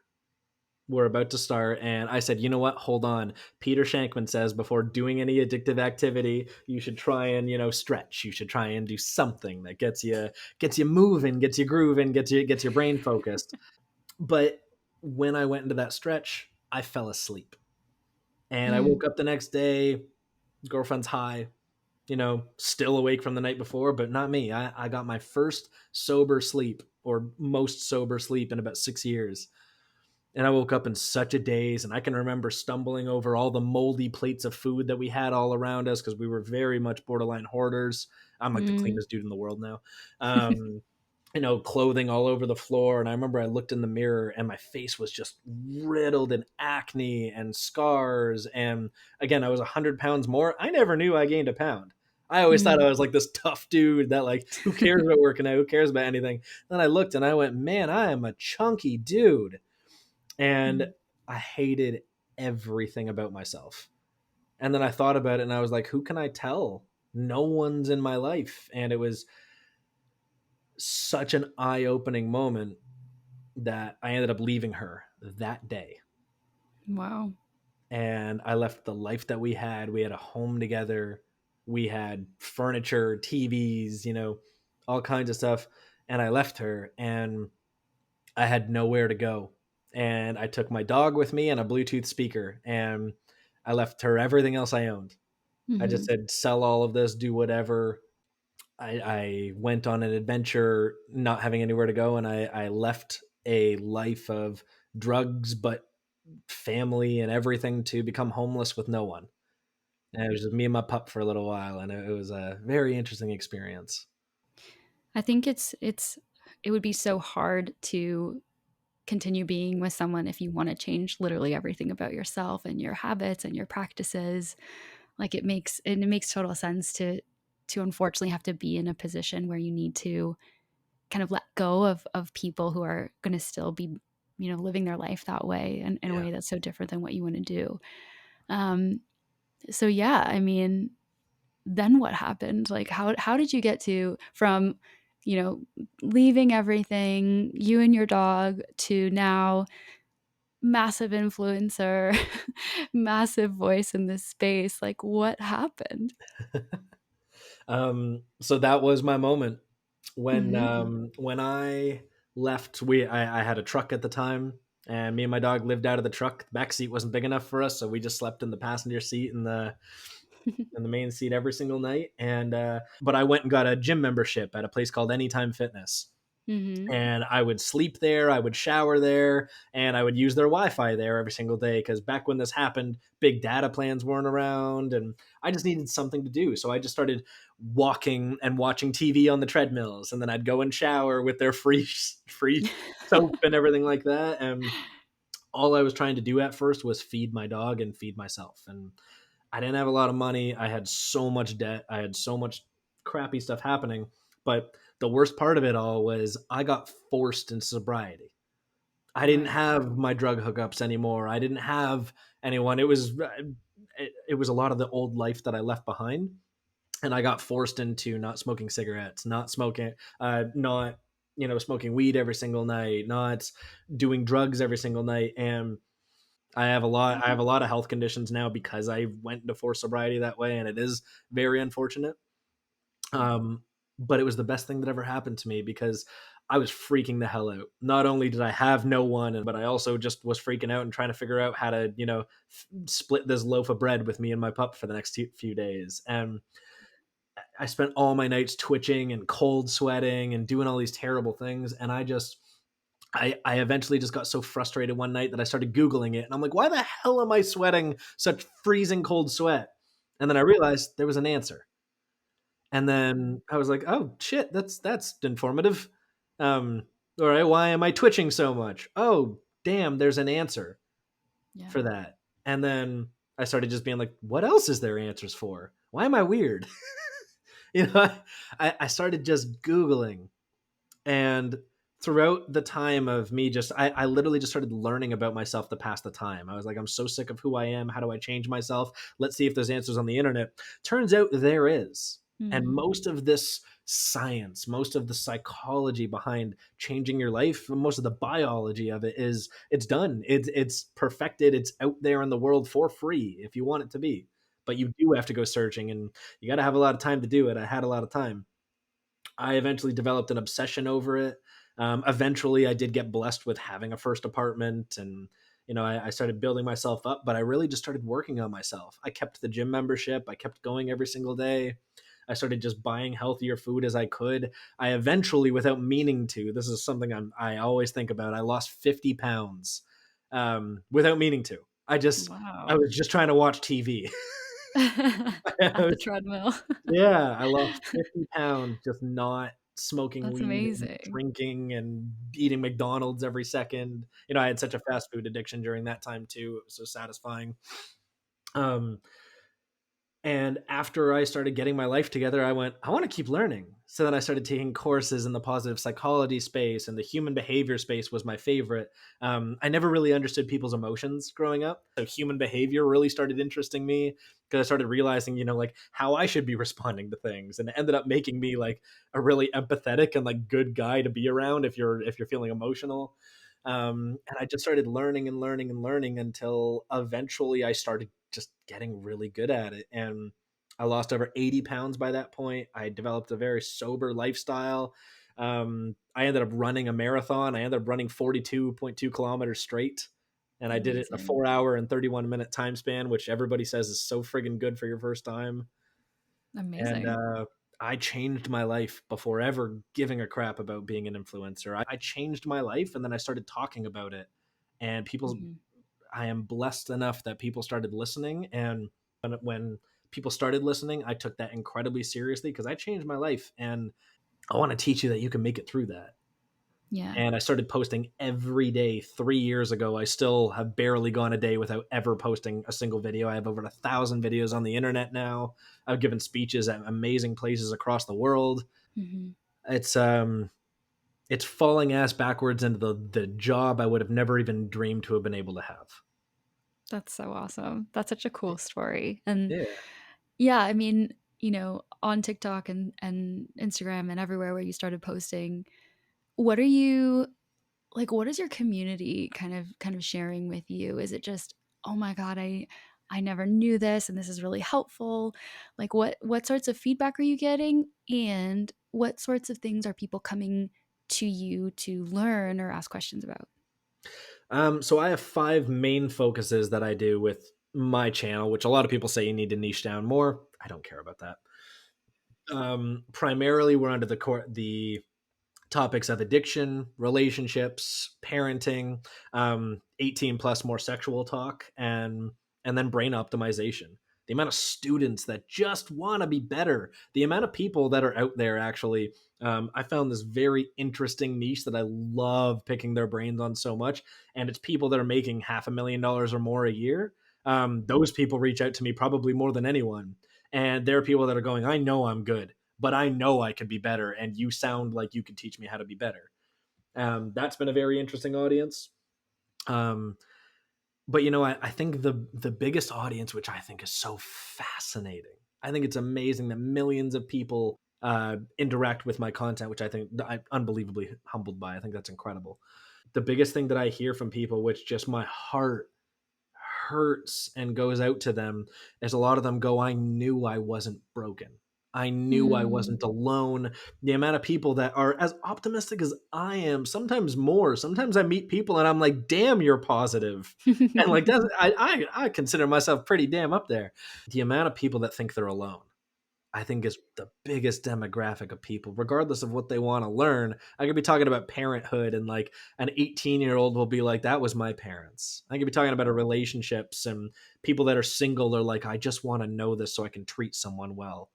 were about to start, and I said, you know what? Hold on. Peter Shankman says before doing any addictive activity, you should try and, stretch. You should try and do something that gets you moving, gets you grooving, gets your brain focused. But when I went into that stretch, I fell asleep. And I Mm. woke up the next day, girlfriend's high, still awake from the night before, but not me. I got my first sober sleep, or most sober sleep, in about 6 years. And I woke up in such a daze, and I can remember stumbling over all the moldy plates of food that we had all around us, because we were very much borderline hoarders. I'm like the Mm. cleanest dude in the world now. Um, clothing all over the floor. And I remember I looked in the mirror, and my face was just riddled in acne and scars. And again, I was 100 pounds more. I never knew I gained a pound. I always thought Mm. I was like this tough dude that, like, who cares about working out? Who cares about anything? Then I looked and I went, man, I am a chunky dude. And Mm. I hated everything about myself. And then I thought about it, and I was like, who can I tell? No one's in my life. And it was such an eye opening moment that I ended up leaving her that day. Wow. And I left the life that we had. We had a home together. We had furniture, TVs, all kinds of stuff. And I left her, and I had nowhere to go. And I took my dog with me and a Bluetooth speaker, and I left her everything else I owned. I just Mhm. said, sell all of this, do whatever. I went on an adventure not having anywhere to go, and I left a life of drugs, but family and everything, to become homeless with no one. And it was just me and my pup for a little while, and it was a very interesting experience. I think it would be so hard to continue being with someone if you want to change literally everything about yourself and your habits and your practices. Like it makes total sense to unfortunately have to be in a position where you need to kind of let go of people who are going to still be, living their life that way and in a Yeah. way that's so different than what you want to do. Um, so yeah, I mean, then what happened? Like how did you get to from, leaving everything, you and your dog, to now massive influencer, massive voice in this space? Like what happened? So that was my moment Mhm. when I left. I had a truck at the time, and me and my dog lived out of the truck. The back seat wasn't big enough for us, so we just slept in the passenger seat and the main seat every single night. And but I went and got a gym membership at a place called Anytime Fitness, Mhm. and I would sleep there, I would shower there, and I would use their Wi-Fi there every single day because back when this happened, big data plans weren't around, and I just needed something to do. So I just started walking and watching TV on the treadmills, and then I'd go and shower with their free soap and everything like that. And all I was trying to do at first was feed my dog and feed myself. And I didn't have a lot of money. I had so much debt. I had so much crappy stuff happening. But the worst part of it all was I got forced into sobriety. I didn't Right. have my drug hookups anymore. I didn't have anyone. It was a lot of the old life that I left behind, and I got forced into not smoking cigarettes, not smoking, not smoking weed every single night, not doing drugs every single night. And I have a lot of health conditions now because I went into forced sobriety that way, and it is very unfortunate. Mhm. Um, but it was the best thing that ever happened to me because I was freaking the hell out. Not only did I have no one, but I also just was freaking out and trying to figure out how to, split this loaf of bread with me and my pup for the next few days. And I spent all my nights twitching and cold sweating and doing all these terrible things. And I eventually just got so frustrated one night that I started Googling it. And I'm like, why the hell am I sweating such freezing cold sweat? And then I realized there was an answer. And then I was like, oh shit, that's informative. Um, all right, why am I twitching so much? Oh, damn, there's an answer Yeah. for that. And then I started just being like, what else is there answers for? Why am I weird? I started just Googling, and throughout the time of me I literally just started learning about myself to pass the time. I was like, I'm so sick of who I am. How do I change myself? Let's see if there's answers on the internet. Turns out there is. And Mhm. most of this science, most of the psychology behind changing your life, most of the biology of it is it's done. It's perfected. It's out there in the world for free if you want it to be. But you do have to go searching, and you got to have a lot of time to do it. I had a lot of time. I eventually developed an obsession over it. Eventually, I did get blessed with having a first apartment, and I started building myself up. But I really just started working on myself. I kept the gym membership. I kept going every single day. I started just buying healthier food as I could. I eventually, without meaning to, this is something I always think about. I lost 50 pounds without meaning to. I Wow. was just trying to watch TV. At the treadmill. Yeah, I lost 50 pounds just not smoking That's weed and amazing. drinking and eating McDonald's every second. I had such a fast food addiction during that time too. It was so satisfying. Um, and after I started getting my life together, I went, I want to keep learning. So then I started taking courses in the positive psychology space, and the human behavior space was my favorite. I never really understood people's emotions growing up. So human behavior really started interesting me because I started realizing, like how I should be responding to things. And it ended up making me like a really empathetic and like good guy to be around if you're feeling emotional. And I just started learning and learning and learning until eventually I started just getting really good at it. And I lost over 80 pounds by that point. I developed a very sober lifestyle. I ended up running a marathon. I ended up running 42.2 kilometers straight. And I did it in a Amazing. 4 hour and 31-minute time span, which everybody says is so friggin' good for your first time. And Amazing. I changed my life before ever giving a crap about being an influencer. I changed my life, and then I started talking about it. And Mhm. I am blessed enough that people started listening. And when people started listening, I took that incredibly seriously because I changed my life. And I want to teach you that you can make it through that. Yeah. and I started posting every day 3 years ago. I still have barely gone a day without ever posting a single video. I have over 1,000 videos on the internet now. I've given speeches at amazing places across the world. Mhm. It's it's falling ass backwards into the job I would have never even dreamed to have been able to have. That's so awesome. That's such a cool story. And Yeah. yeah, I mean, on TikTok and Instagram and everywhere where you started posting, what are you like what is your community kind of sharing with you? Is it just, "Oh my god, I never knew this and this is really helpful." Like what sorts of feedback are you getting, and what sorts of things are people coming to you to learn or ask questions about? So I have five main focuses that I do with my channel, which a lot of people say you need to niche down more. I don't care about that. Primarily, we're under the topics of addiction, relationships, parenting, 18 plus more sexual talk, and then brain optimization. The amount of students that just want to be better, the amount of people that are out there actually. I found this very interesting niche that I love picking their brains on so much, and it's people that are making $500,000 or more a year. Those people reach out to me probably more than anyone, and there are people that are going, "I know I'm good, but I know I could be better, and you sound like you could teach me how to be better." That's been a very interesting audience. Um, but I think the biggest audience, which I think is so fascinating, I think it's amazing that millions of people interact with my content, which I think I'm unbelievably humbled by. I think that's incredible. The biggest thing that I hear from people, which just my heart hurts and goes out to them, as a lot of them go, "I knew I wasn't broken. I knew I Mm. wasn't alone." The amount of people that are as optimistic as I am, sometimes more. Sometimes I meet people and I'm like, "Damn, you're positive." And like that's I consider myself pretty damn up there. The amount of people that think they're alone, I think, is the biggest demographic of people, regardless of what they want to learn. I could be talking about parenthood, and like an 18-year-old will be like, "That was my parents." I could be talking about relationships, and people that are single are like, "I just want to know this so I can treat someone well."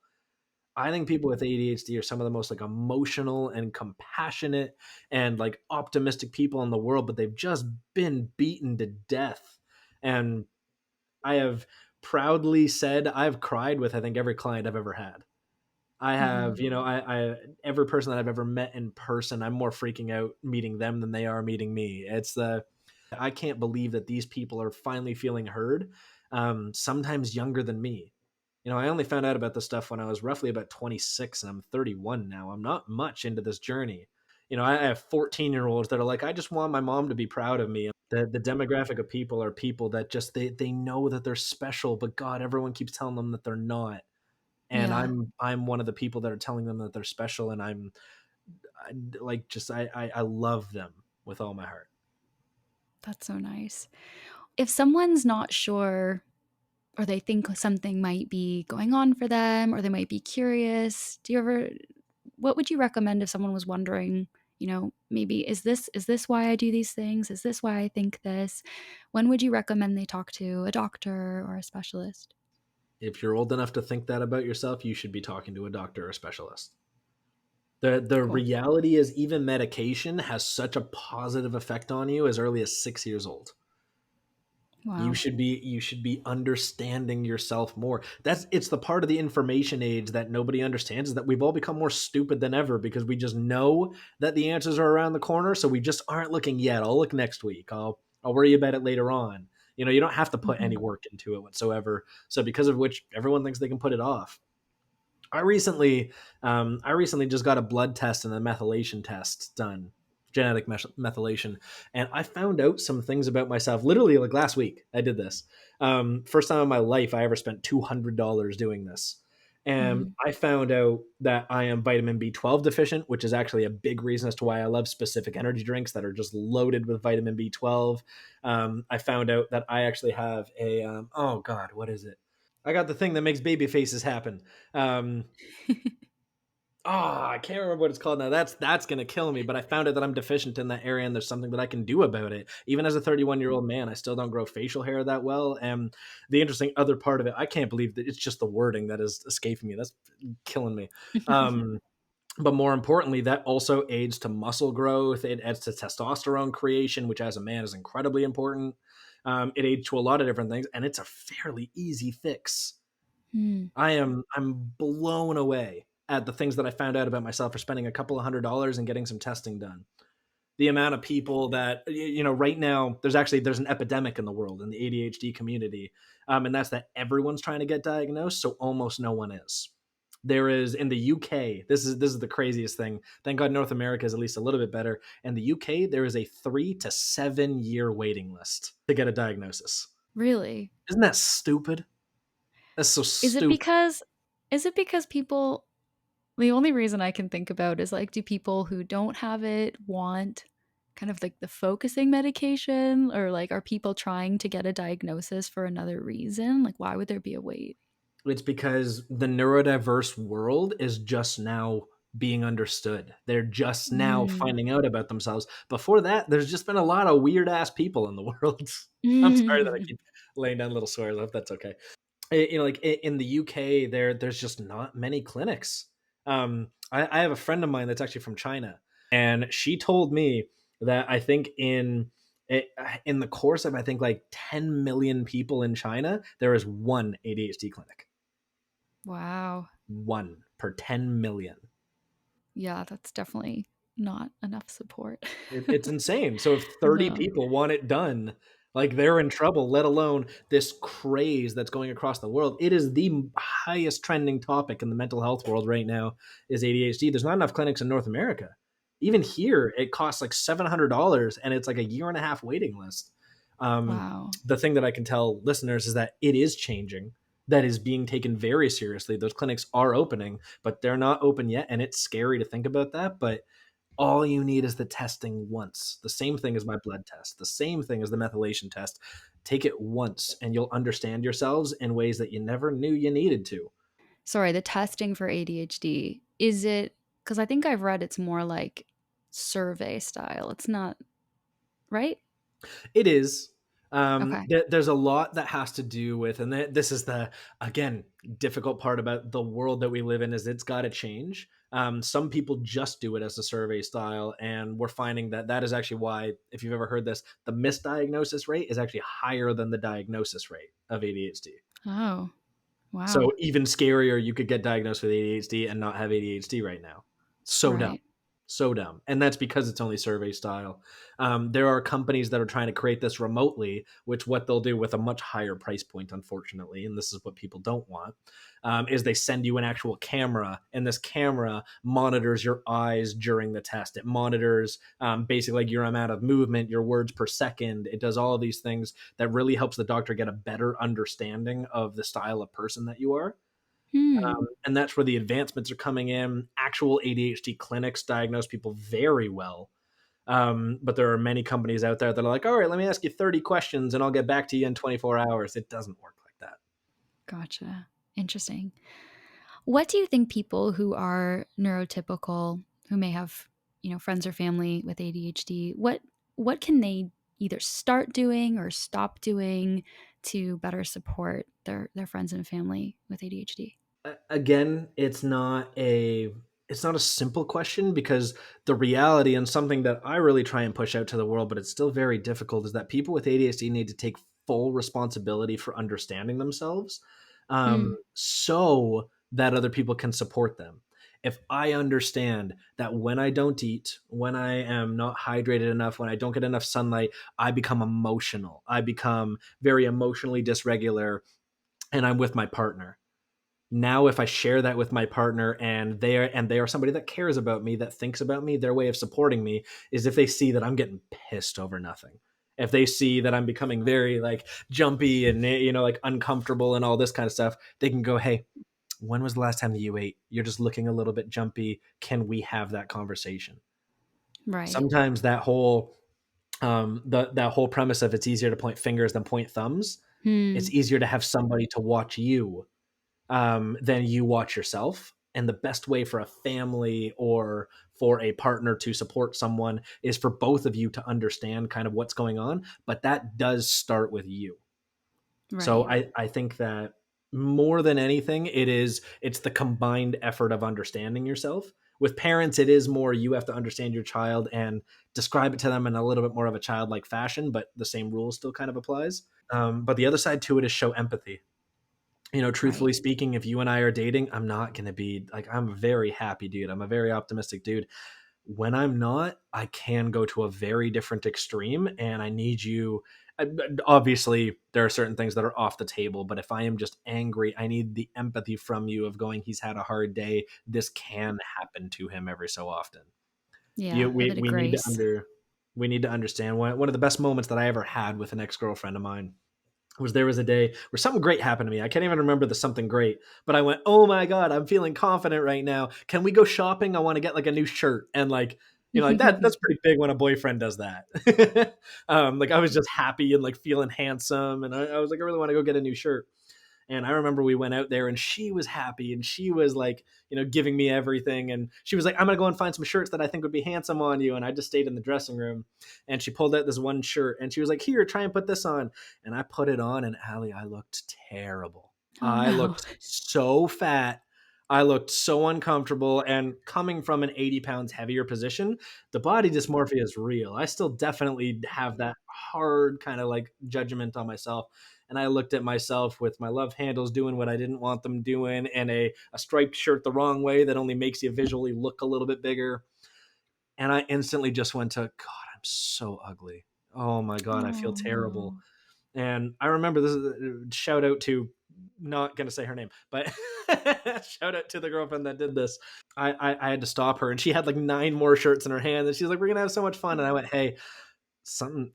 I think people with ADHD are some of the most like emotional and compassionate and like optimistic people in the world, but they've just been beaten to death. And I have proudly said I've cried with, I think, every client I've ever had. I have, Mhm. I every person that I've ever met in person, I'm more freaking out meeting them than they are meeting me. It's the I can't believe that these people are finally feeling heard. Sometimes younger than me. I only found out about this stuff when I was roughly about 26, and I'm 31 now. I'm not much into this journey. I have 14-year-olds that are like, "I just want my mom to be proud of me." The demographic of people are people that just they know that they're special, but God, everyone keeps telling them that they're not. And Yeah, I'm one of the people that are telling them that they're special, and like, just I love them with all my heart. that's so nice. If someone's not sure or they think something might be going on for them or they might be curious, what would you recommend if someone was wondering, maybe is this why I do these things? Is this why I think this? When would you recommend they talk to a doctor or a specialist? If you're old enough to think that about yourself, you should be talking to a doctor or a specialist. The Cool. reality is, even medication has such a positive effect on you as early as 6 years old. You Wow. should be understanding yourself more. It's the part of the information age that nobody understands, is that we've all become more stupid than ever because we just know that the answers are around the corner, so we just aren't looking yet. I'll look next week. I'll worry about it later on. You don't have to put any Mhm. work into it whatsoever. So because of which everyone thinks they can put it off. I recently just got a blood test and a methylation test done, genetic methylation, and I found out some things about myself. Literally, like last week, I did this. First time in my life I ever spent $200 doing this, and Mhm. I found out that I am vitamin B12 deficient, which is actually a big reason as to why I love specific energy drinks that are just loaded with vitamin B12. I found out that I actually have a oh god, what is it? I got the thing that makes baby faces happen. Um, I can't remember what it's called now. That's gonna kill me. But I found out that I'm deficient in that area, and there's something that I can do about it. Even as a 31-year-old man, I still don't grow facial hair that well. And the interesting other part of it, I can't believe that it's just the wording that is escaping me. That's killing me. Um, But more importantly, that also aids to muscle growth. It adds to testosterone creation, which as a man is incredibly important. It aids to a lot of different things, and it's a fairly easy fix. Mm. I'm blown away at the things that I found out about myself for spending a couple of $100 and getting some testing done. The amount of people that, right now there's an epidemic in the world in the ADHD community, and that's that everyone's trying to get diagnosed, so almost no one is. There is in the UK. This is the craziest thing. Thank God North America is at least a little bit better. In the UK, there is a 3 to 7 year waiting list to get a diagnosis. Really? Isn't that stupid? That's so Is it stupid. because is it because people the only reason I can think about is like do people who don't have it want kind of like the focusing medication or like are people trying to get a diagnosis for another reason? Like why would there be a wait? It's because the neurodiverse world is just now being understood. They're just now Mm. finding out about themselves. Before that, there's just been a lot of weird ass people in the world. I'm sorry that I keep laying down little swears. I hope that's okay. Like in the UK, there's just not many clinics. I have a friend of mine that's actually from China, and she told me that I think in the course of I think like 10 million people in China, there is one ADHD clinic. Wow. One per 10 million. Yeah, that's definitely not enough support. It's insane. So if 30 No. people want it done, like they're in trouble, let alone this craze that's going across the world. It is the highest trending topic in the mental health world right now is ADHD. There's not enough clinics in North America. Even here, it costs like $700 and it's like a year and a half waiting list. Um, Wow. the thing that I can tell listeners is that it is changing. That is being taken very seriously. Those clinics are opening, but they're not open yet. And it's scary to think about that. But all you need is the testing once. The same thing as my blood test, the same thing as the methylation test. Take it once and you'll understand yourselves in ways that you never knew you needed to. Sorry, the testing for ADHD, is it because I think I've read it's more like survey style. It's not, right? It is. Okay. There's a lot that has to do with, and this is the again difficult part about the world that we live in is it's got to change. Some people just do it as a survey style, and we're finding that that is actually why, if you've ever heard this, the misdiagnosis rate is actually higher than the diagnosis rate of ADHD. Oh, So wow. even scarier, you could get diagnosed with ADHD and not have ADHD right now. So dumb. Right. So dumb. And that's because it's only survey style. There are companies that are trying to create this remotely, which what they'll do with a much higher price point, unfortunately, and this is what people don't want, is they send you an actual camera, and this camera monitors your eyes during the test. It monitors basically like your amount of movement, your words per second. It does all of these things that really helps the doctor get a better understanding of the style of person that you are. Hmm. And that's where the advancements are coming in. Actual ADHD clinics diagnose people very well. But there are many companies out there that are like, all right, let me ask you 30 questions and I'll get back to you in 24 hours. It doesn't work like that. Gotcha. Interesting. What do you think people who are neurotypical, who may have, friends or family with ADHD, what can they either start doing or stop doing to better support their friends and family with ADHD? Again, it's not a simple question because the reality and something that I really try and push out to the world, but it's still very difficult, is that people with ADHD need to take full responsibility for understanding themselves, Hmm. so that other people can support them. If I understand that when I don't eat, when I am not hydrated enough, when I don't get enough sunlight, I become emotional. I become very emotionally dysregular, and I'm with my partner. Now if I share that with my partner and they are somebody that cares about me, that thinks about me, their way of supporting me is if they see that I'm getting pissed over nothing, if they see that I'm becoming very like jumpy and like uncomfortable and all this kind of stuff, they can go, hey, when was the last time that you ate? You're just looking a little bit jumpy. Can we have that conversation? Right. Sometimes that whole premise of it's easier to point fingers than point thumbs, it's Hmm. easier to have somebody to watch you than you watch yourself. And the best way for a family or for a partner to support someone is for both of you to understand kind of what's going on. But that does start with you. So Right. I think that more than anything, it's the combined effort of understanding yourself. With parents, it is more you have to understand your child and describe it to them in a little bit more of a childlike fashion, but the same rule still kind of applies. But the other side to it is show empathy. Right. Truthfully speaking, if you and I are dating, I'm not going to be like, I'm a very happy dude. I'm a very optimistic dude. When I'm not, I can go to a very different extreme, and I need you. Obviously, there are certain things that are off the table, but if I am just angry, I need the empathy from you of going, he's had a hard day. This can happen to him every so often. Yeah, a bit of We need to grace. we need to understand one of the best moments that I ever had with an ex girlfriend of mine there was a day where something great happened to me. I can't even remember the something great, but I went, "Oh my god, I'm feeling confident right now. Can we go shopping? I want to get like a new shirt." And like, like that's pretty big when a boyfriend does that. Like I was just happy and like feeling handsome, and I was like, I really want to go get a new shirt. And I remember we went out there and she was happy and she was like, giving me everything. And she was like, I'm going to go and find some shirts that I think would be handsome on you. And I just stayed in the dressing room and she pulled out this one shirt and she was like, here, try and put this on. And I put it on and Allie, I looked terrible. Oh I no. looked so fat. I looked so uncomfortable. And coming from an 80 pounds heavier position, the body dysmorphia is real. I still definitely have that hard kind of like judgment on myself, and I looked at myself with my love handles doing what I didn't want them doing, and a striped shirt the wrong way that only makes you visually look a little bit bigger. And I instantly just went to, God, I'm so ugly. Oh my God, I feel Oh terrible. no. And I remember this is shout out to, not gonna say her name, but shout out to the girlfriend that did this. I had to stop her, and she had like 9 more shirts in her hand, and she's like, "We're gonna have so much fun." And I went, "Hey, something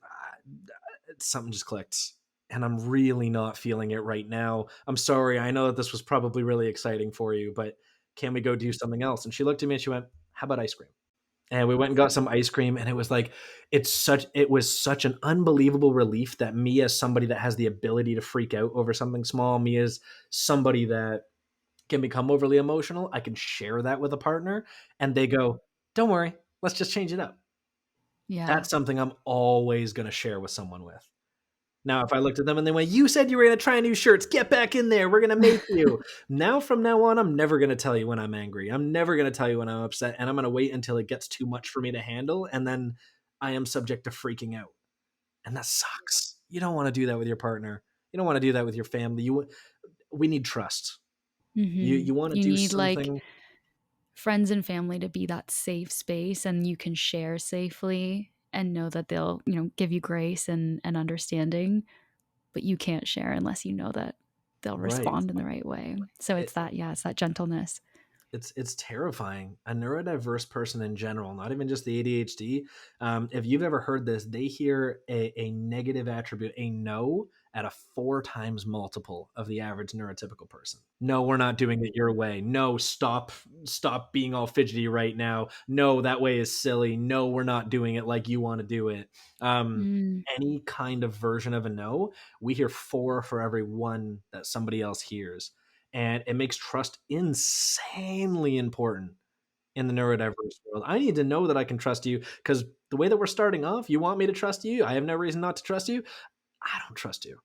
something just clicked, and I'm really not feeling it right now. I'm sorry. I know that this was probably really exciting for you, but can we go do something else?" And she looked at me and she went, "How about ice cream?" And we went and got some ice cream, and it was like it was such an unbelievable relief that me, as somebody that has the ability to freak out over something small, me as somebody that can become overly emotional, I can share that with a partner and they go, "Don't worry, let's just change it up." Yeah. That's something I'm always going to share with someone with. Now, if I looked at them and they went, "You said you were going to try new shirts. Get back in there. We're going to make you." Now, from now on, I'm never going to tell you when I'm angry. I'm never going to tell you when I'm upset. And I'm going to wait until it gets too much for me to handle. And then I am subject to freaking out. And that sucks. You don't want to do that with your partner. You don't want to do that with your family. We need trust. You want to You do need like something. friends and family to be that safe space and you can share safely and know that they'll, give you grace and understanding, but you can't share unless you know that they'll Right. respond in the right way. So it's It, that, yeah, it's that gentleness. it's terrifying. A neurodiverse person in general, not even just the ADHD. If you've ever heard this, they hear a negative attribute, a no, at a 4 times multiple of the average neurotypical person. No, we're not doing it your way. No, stop being all fidgety right now. No, that way is silly. No, we're not doing it like you want to do it. Mm, Any kind of version of a no, we hear 4 for every one that somebody else hears, and it makes trust insanely important in the neurodiverse world. I need to know that I can trust you, because the way that we're starting off, you want me to trust you. I have no reason not to trust you. I don't trust you.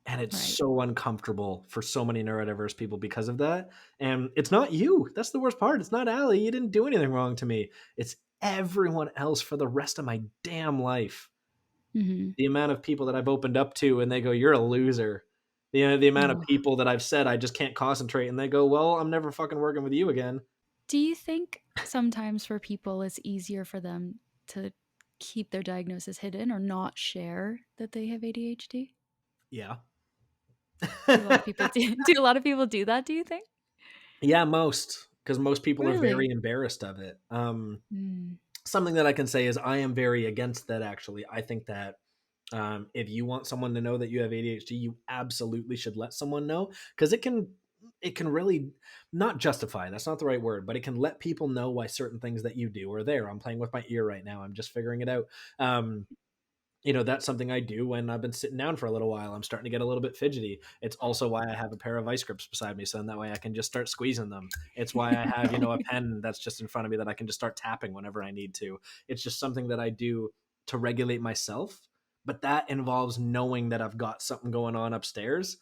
And it's right. so uncomfortable for so many neurodiverse people because of that. And it's not you. That's the worst part. It's not Allie. You didn't do anything wrong to me. It's everyone else for the rest of my damn life. Hmm. The amount of people that I've opened up to and they go, "You're a loser." The amount of Oh. people that I've said, "I just can't concentrate," and they go, "Well, I'm never fucking working with you again." Do you think sometimes for people it's easier for them to keep their diagnosis hidden or not share that they have ADHD? Yeah. Do a lot of people do a lot of people do that, do you think? Yeah, most, because most people are very Really? embarrassed of it. Mm, Something that I can say is I am very against that, actually. I think that if you want someone to know that you have ADHD, you absolutely should let someone know, because it can really not justify. That's not the right word, but it can let people know why certain things that you do are there. I'm playing with my ear right now. I'm just figuring it out. Um, that's something I do when I've been sitting down for a little while. I'm starting to get a little bit fidgety. It's also why I have a pair of ice grips beside me, so that way I can just start squeezing them. It's why I have, a pen that's just in front of me that I can just start tapping whenever I need to. It's just something that I do to regulate myself, but that involves knowing that I've got something going on upstairs.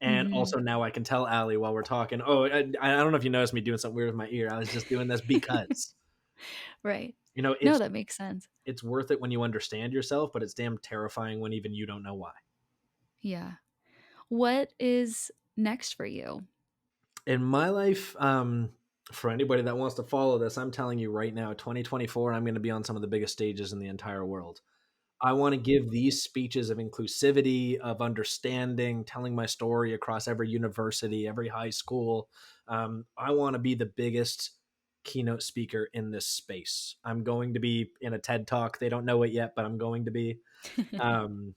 And Mhm. also now I can tell Allie while we're talking, oh, I don't know if you noticed me doing something weird with my ear. I was just doing this because, Right. you know, No, that makes sense. it's worth it when you understand yourself, but it's damn terrifying when even you don't know why. Yeah. What is next for you? In my life, for anybody that wants to follow this, I'm telling you right now, 2024, I'm going to be on some of the biggest stages in the entire world. I want to give these speeches of inclusivity, of understanding, telling my story across every university, every high school. I want to be the biggest keynote speaker in this space. I'm going to be in a TED talk. They don't know it yet, but I'm going to be. Um,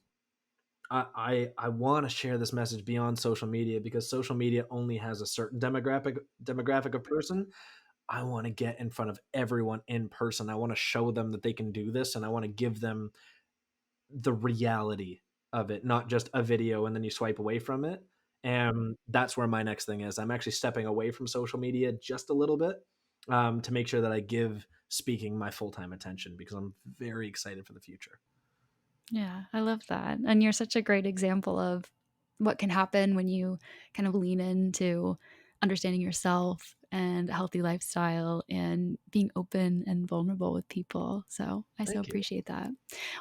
I want to share this message beyond social media because social media only has a certain demographic of person. I want to get in front of everyone in person. I want to show them that they can do this, and I want to give them the reality of it, not just a video and then you swipe away from it. And that's where my next thing is. I'm actually stepping away from social media just a little bit, to make sure that I give speaking my full time attention because I'm very excited for the future. Yeah, I love that. And you're such a great example of what can happen when you kind of lean into understanding yourself and a healthy lifestyle and being open and vulnerable with people. So I so Thank you. appreciate that.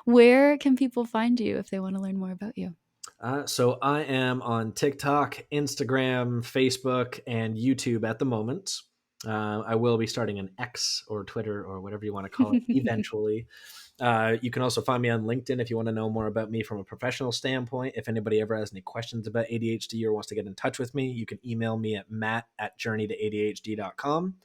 Where can people find you if they want to learn more about you? So I am on TikTok, Instagram, Facebook, and YouTube at the moment. I will be starting an X or Twitter or whatever you want to call it eventually. You can also find me on LinkedIn if you want to know more about me from a professional standpoint. If anybody ever has any questions about ADHD or wants to get in touch with me, you can email me at matt@journeytoadhd.com.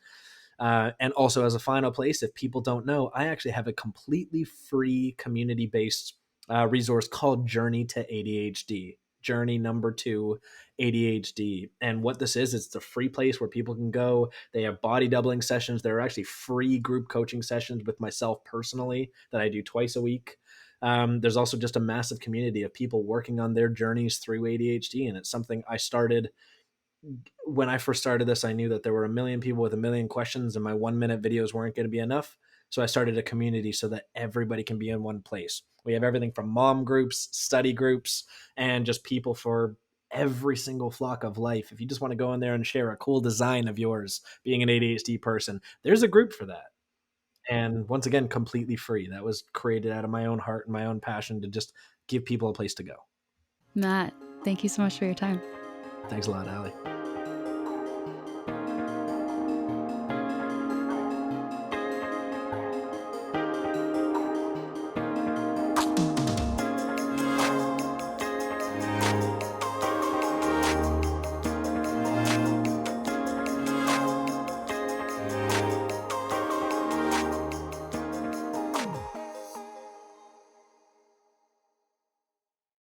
And also, as a final place, if people don't know, I actually have a completely free community based resource called Journey to ADHD. Journey number two, ADHD. And what this is, it's a free place where people can go. They have body doubling sessions. There are actually free group coaching sessions with myself personally that I do twice a week. There's also just a massive community of people working on their journeys through ADHD. And it's something I started when I first started this. I knew that there were a million people with a million questions, and my 1 minute videos weren't going to be enough. So I started a community so that everybody can be in one place. We have everything from mom groups, study groups, and just people for every single flock of life. If you just want to go in there and share a cool design of yours, being an ADHD person, there's a group for that. And once again, completely free. That was created out of my own heart and my own passion to just give people a place to go. Matt, thank you so much for your time. Thanks a lot, Allie.